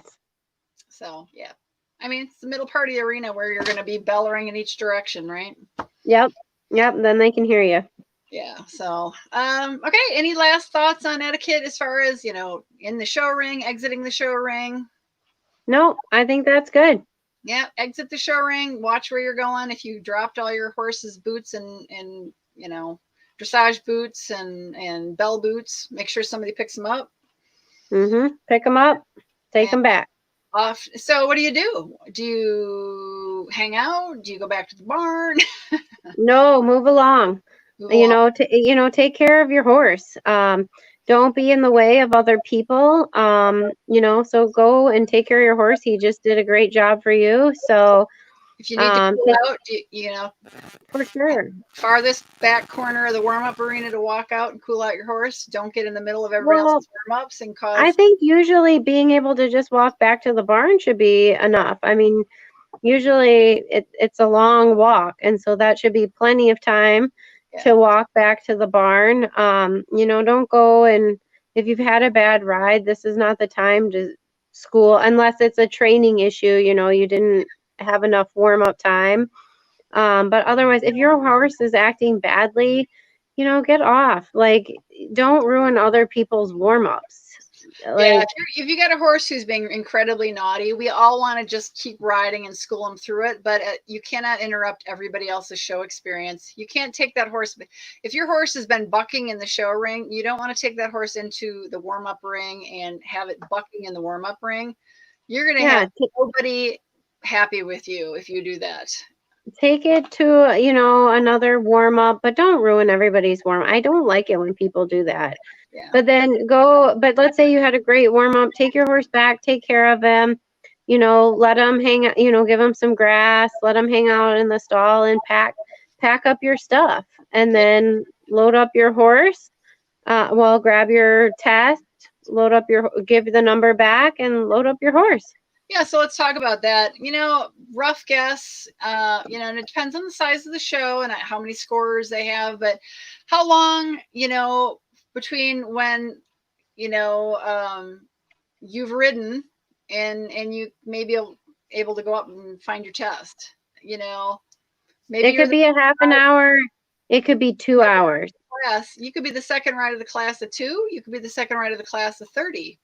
So yeah, I mean it's the middle part of the arena where you're going to be bellowing in each direction, right? Yep. Then they can hear you. Yeah. So okay. Any last thoughts on etiquette as far as in the show ring, exiting the show ring? No, I think that's good. Yeah, exit the show ring. Watch where you're going. If you dropped all your horse's boots and dressage boots and bell boots, make sure somebody picks them up. Pick them up, take them back. Off. So what do? Do you hang out? Do you go back to the barn? No, move along. Take care of your horse. Don't be in the way of other people. So go and take care of your horse. He just did a great job for you. So if you need to cool out, for sure, farthest back corner of the warm-up arena to walk out and cool out your horse. Don't get in the middle of everybody else's warm-ups and cause. I think usually being able to just walk back to the barn should be enough. I mean, usually it's a long walk, and so that should be plenty of time to walk back to the barn. Don't go, and if you've had a bad ride, this is not the time to school unless it's a training issue. You didn't have enough warm-up time. But otherwise, if your horse is acting badly, get off. Don't ruin other people's warm-ups. If you got a horse who's being incredibly naughty, we all want to just keep riding and school them through it, but you cannot interrupt everybody else's show experience. You can't take that horse. If your horse has been bucking in the show ring, you don't want to take that horse into the warm-up ring and have it bucking in the warm-up ring. You're going to have nobody happy with you if you do that. Take it to, another warm-up, but don't ruin everybody's warm-up. I don't like it when people do that. Yeah. But let's say you had a great warm-up, take your horse back, take care of him, let him hang out, give him some grass, let him hang out in the stall and pack up your stuff, and then load up your horse. Grab your test, give the number back and load up your horse. Yeah, so let's talk about that. Rough guess, and it depends on the size of the show and how many scorers they have, but how long, between when, you've ridden and you may be able to go up and find your test, maybe it could be a half an hour. It could be 2 hours. Class. You could be the second ride of the class of 2. You could be the second ride of the class of 30.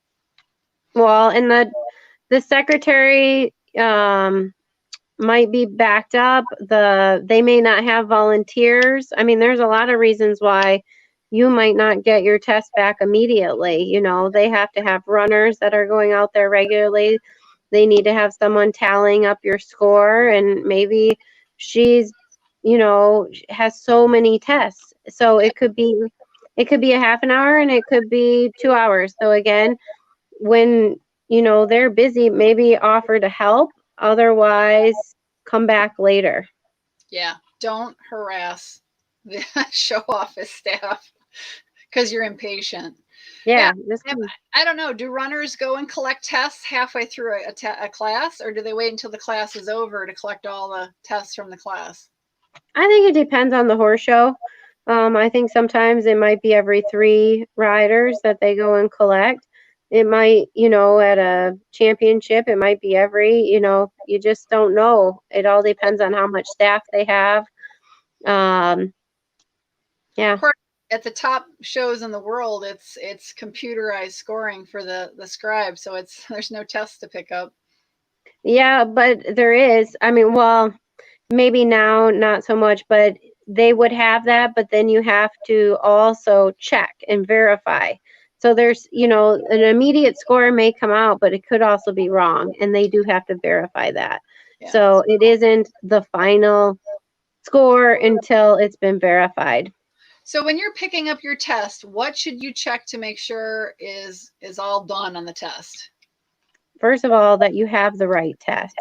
Well, and the secretary might be backed up. They may not have volunteers. I mean, there's a lot of reasons why you might not get your test back immediately. You know, they have to have runners that are going out there regularly. They need to have someone tallying up your score, and maybe she's, you know, has so many tests. So it could be a half an hour and it could be 2 hours. So again, when you know they're busy, maybe offer to help. Otherwise, come back later. Yeah. Don't harass the show office staff because you're impatient. Yeah. Yeah, just I don't know. Do runners go and collect tests halfway through a class, or do they wait until the class is over to collect all the tests from the class? I think it depends on the horse show. I think sometimes it might be every 3 riders that they go and collect. It might, you know, at a championship, it might be every, you know, you just don't know. It all depends on how much staff they have. Um, yeah. Of course, at the top shows in the world, it's computerized scoring for the scribe, so it's there's no test to pick up. Yeah, but there is. I mean, well, maybe now not so much, but they would have that, but then you have to also check and verify. So there's, you know, an immediate score may come out, but it could also be wrong, and they do have to verify that. Yeah. So it isn't the final score until it's been verified. So when you're picking up your test, what should you check to make sure is all done on the test? First of all, that you have the right test.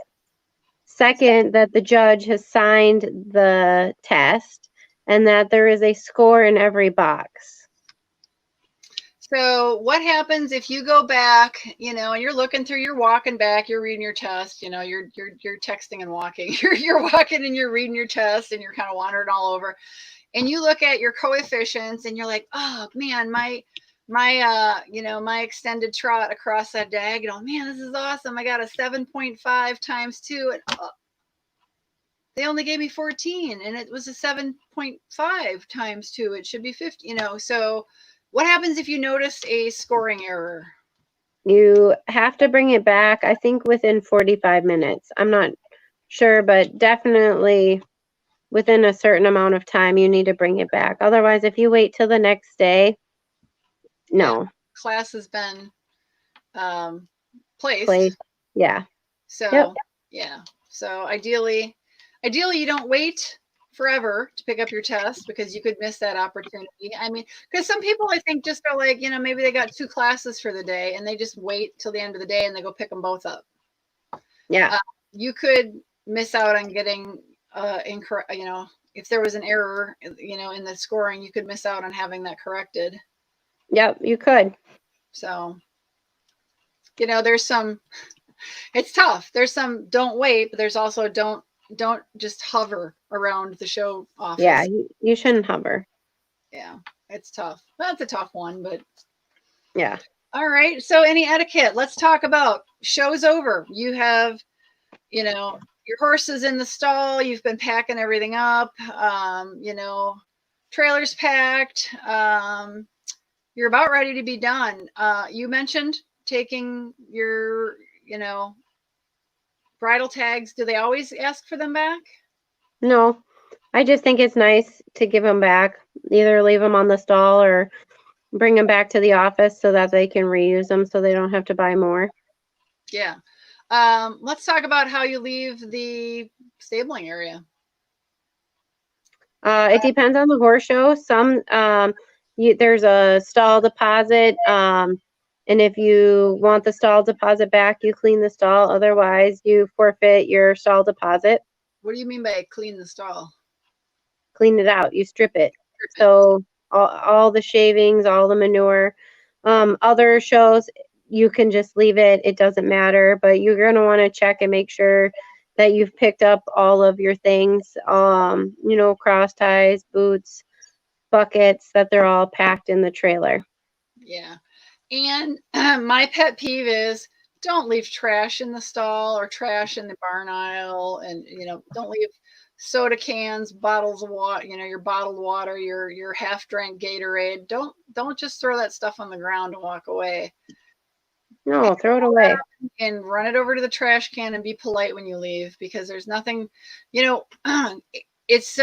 Second, that the judge has signed the test and that there is a score in every box. So what happens if you go back, you know, and you're looking through, you're walking back, you're reading your test, you know, you're texting and walking, you're walking and you're reading your test and you're kind of wandering all over, and you look at your coefficients and you're like, oh man, my you know, my extended trot across that diagonal, man, this is awesome. I got a 7.5 times 2, and they only gave me 14, and it was a 7.5 times 2. It should be 50, you know. So what happens if you notice a scoring error? You have to bring it back, I think, within 45 minutes. I'm not sure, but definitely within a certain amount of time, you need to bring it back. Otherwise, if you wait till the next day, no. Yeah, class has been placed. Play. Yeah. So Yep. yeah. So ideally you don't wait forever to pick up your test, because you could miss that opportunity. I mean, because some people, I think, just are like, you know, maybe they got 2 classes for the day and they just wait till the end of the day and they go pick them both up. Yeah. You could miss out on getting incorrect, you know, if there was an error, you know, in the scoring, you could miss out on having that corrected. Yep, you could. So, you know, there's some, it's tough. There's some don't wait, but there's also don't just hover around the show office. Yeah, you shouldn't hover. Yeah, it's tough. That's a tough one, but yeah. All right. So any etiquette? Let's talk about show's over. You have, you know, your horse is in the stall. You've been packing everything up. You know, trailer's packed. You're about ready to be done. You mentioned taking your, you know, bridle tags. Do they always ask for them back? No, I just think it's nice to give them back. Either leave them on the stall or bring them back to the office so that they can reuse them so they don't have to buy more. Yeah. Let's talk about how you leave the stabling area. It depends on the horse show. Some there's a stall deposit, and if you want the stall deposit back, you clean the stall. Otherwise, you forfeit your stall deposit. What do you mean by clean the stall? Clean it out. You strip it. So all the shavings, all the manure. Other shows, you can just leave it. It doesn't matter, but you're going to want to check and make sure that you've picked up all of your things, you know, cross ties, boots, buckets, that they're all packed in the trailer. Yeah. And my pet peeve is don't leave trash in the stall or trash in the barn aisle. And, you know, don't leave soda cans, bottles of water, you know, your bottled water, your half drank Gatorade. Don't just throw that stuff on the ground and walk away. No, throw it away. and run it over to the trash can and be polite when you leave, because there's nothing, you know, it's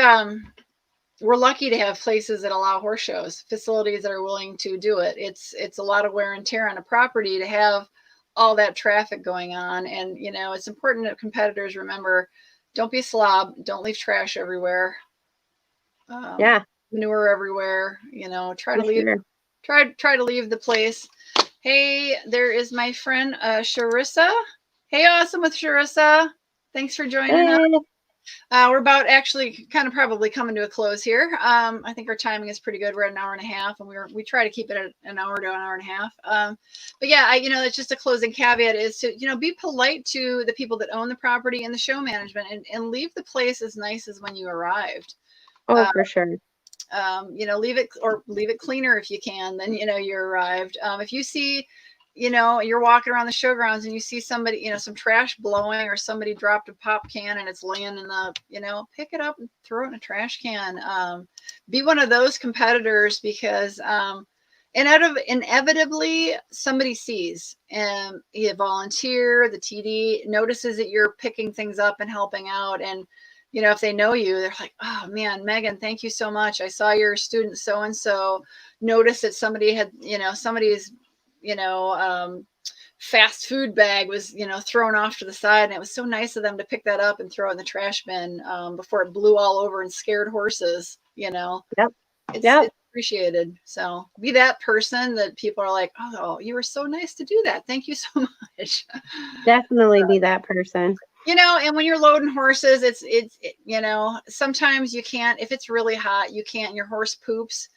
we're lucky to have places that allow horse shows, facilities that are willing to do it. It's a lot of wear and tear on a property to have all that traffic going on. And, you know, it's important that competitors remember, don't be a slob. Don't leave trash everywhere. Yeah. Manure everywhere, you know, try For to leave, sure. try to leave the place. Hey, there is my friend, Sharissa. Hey, awesome with Sharissa. Thanks for joining us. Hey. We're about actually kind of probably coming to a close here. I think our timing is pretty good. We're at an hour and a half, and we try to keep it at an hour to an hour and a half. But yeah, you know, it's just a closing caveat is to, you know, be polite to the people that own the property and the show management, and leave the place as nice as when you arrived. Oh, for sure. You know, leave it cleaner if you can than, you know, you arrived. If you see, you know, you're walking around the showgrounds and you see somebody, you know, some trash blowing, or somebody dropped a pop can and it's laying in the, you know, pick it up and throw it in a trash can. Be one of those competitors, because inevitably somebody sees, and you volunteer, the TD notices that you're picking things up and helping out. And, you know, if they know you, they're like, oh man, Megan, thank you so much. I saw your student so-and-so notice that somebody had, you know, somebody's, you know, fast food bag was, you know, thrown off to the side, and it was so nice of them to pick that up and throw it in the trash bin before it blew all over and scared horses, you know. Yep. It's appreciated. So be that person that people are like, oh, you were so nice to do that. Thank you so much. Definitely be that person. You know, and when you're loading horses, it's you know, sometimes you can't, if it's really hot, you can't, your horse poops.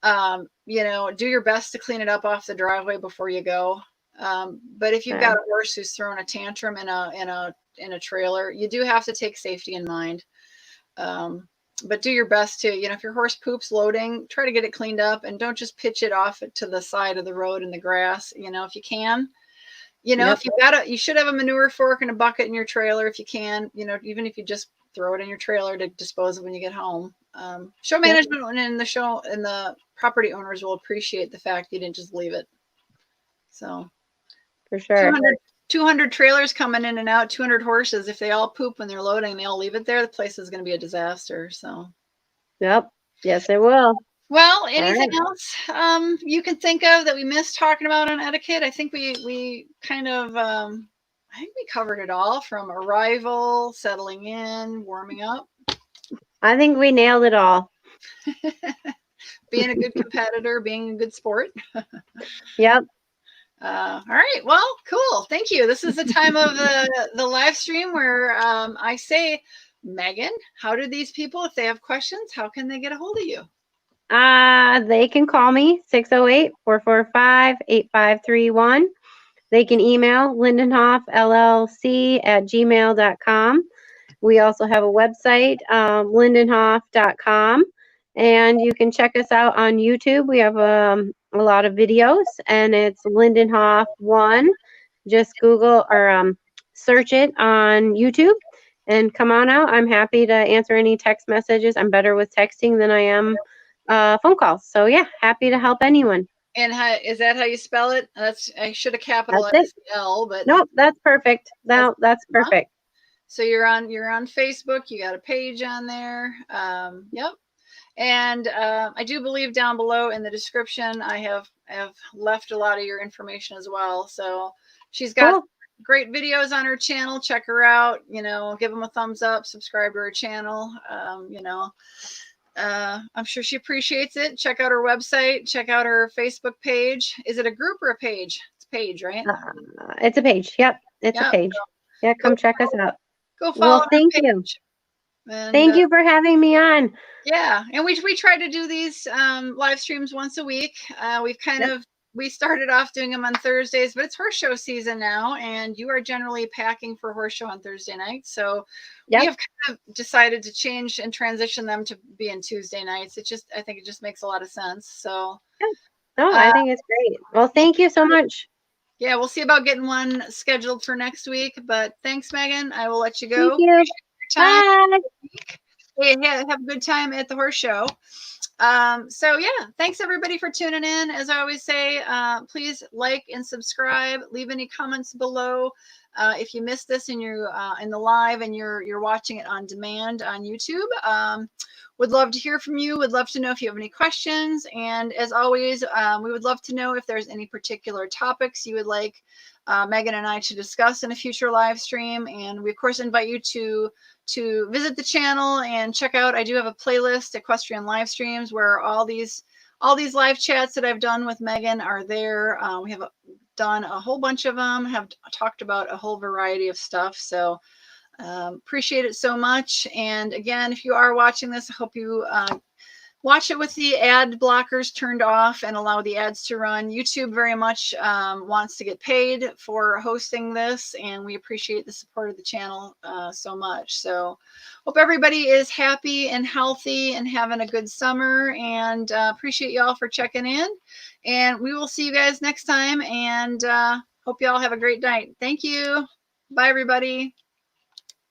You know, do your best to clean it up off the driveway before you go. But if you've got a horse who's throwing a tantrum in a trailer, you do have to take safety in mind. But do your best to, you know, if your horse poops loading, try to get it cleaned up, and don't just pitch it off to the side of the road in the grass. You know, if you can, you know, if you've got you should have a manure fork and a bucket in your trailer if you can, you know, even if you just throw it in your trailer to dispose of when you get home. Show management and the property owners will appreciate the fact you didn't just leave it. So for sure. 200 trailers coming in and out, 200 horses. If they all poop when they're loading, they all leave it there, the place is going to be a disaster. So, yep. Yes, it will. Well, anything else you can think of that we missed talking about on etiquette? I think we kind of, I think we covered it all, from arrival, settling in, warming up. I think we nailed it all. Being a good competitor, being a good sport. Yep. All right. Well, cool. Thank you. This is the time of the live stream where I say, Megan, how do these people, if they have questions, how can they get a hold of you? They can call me 608-445-8531. They can email lindinhofllc@gmail.com. We also have a website, lindinhof.com, and you can check us out on YouTube. We have a lot of videos, and it's Lindinhof 1. Just Google or search it on YouTube and come on out. I'm happy to answer any text messages. I'm better with texting than I am phone calls. So yeah, happy to help anyone. And is that how you spell it? I should have capitalized L, but nope, that's perfect. No, that's perfect. So you're on Facebook. You got a page on there. Yep. And I do believe down below in the description, I have left a lot of your information as well. So she's got great videos on her channel. Check her out. You know, give them a thumbs up. Subscribe to her channel. You know, I'm sure she appreciates it. Check out her website. Check out her Facebook page. Is it a group or a page? It's a page, right? It's a page. Yep, it's a page. Yeah, come check us out. Go follow. Well, thank you. And, thank you for having me on. Yeah, and we try to do these live streams once a week. We've we started off doing them on Thursdays, but it's horse show season now, and you are generally packing for horse show on Thursday nights. So we have kind of decided to change and transition them to being Tuesday nights. I think it just makes a lot of sense. So no, I think it's great. Well, thank you so much. Yeah, we'll see about getting one scheduled for next week. But thanks, Megan. I will let you go. Thank you. Bye. Hey, have a good time at the horse show. So yeah, thanks everybody for tuning in. As I always say, please like and subscribe. Leave any comments below. If you missed this and you're in the live and you're watching it on demand on YouTube, would love to hear from you. Would love to know if you have any questions. And as always, we would love to know if there's any particular topics you would like Megan and I to discuss in a future live stream. And we of course invite you to visit the channel and check out. I do have a playlist, Equestrian live streams, where all these live chats that I've done with Megan are there. We have done a whole bunch of them, have talked about a whole variety of stuff. So appreciate it so much. And again, if you are watching this, I hope you watch it with the ad blockers turned off and allow the ads to run. YouTube very much wants to get paid for hosting this, and we appreciate the support of the channel so much. So hope everybody is happy and healthy and having a good summer, and appreciate you all for checking in. And we will see you guys next time, and hope you all have a great night. Thank you. Bye, everybody.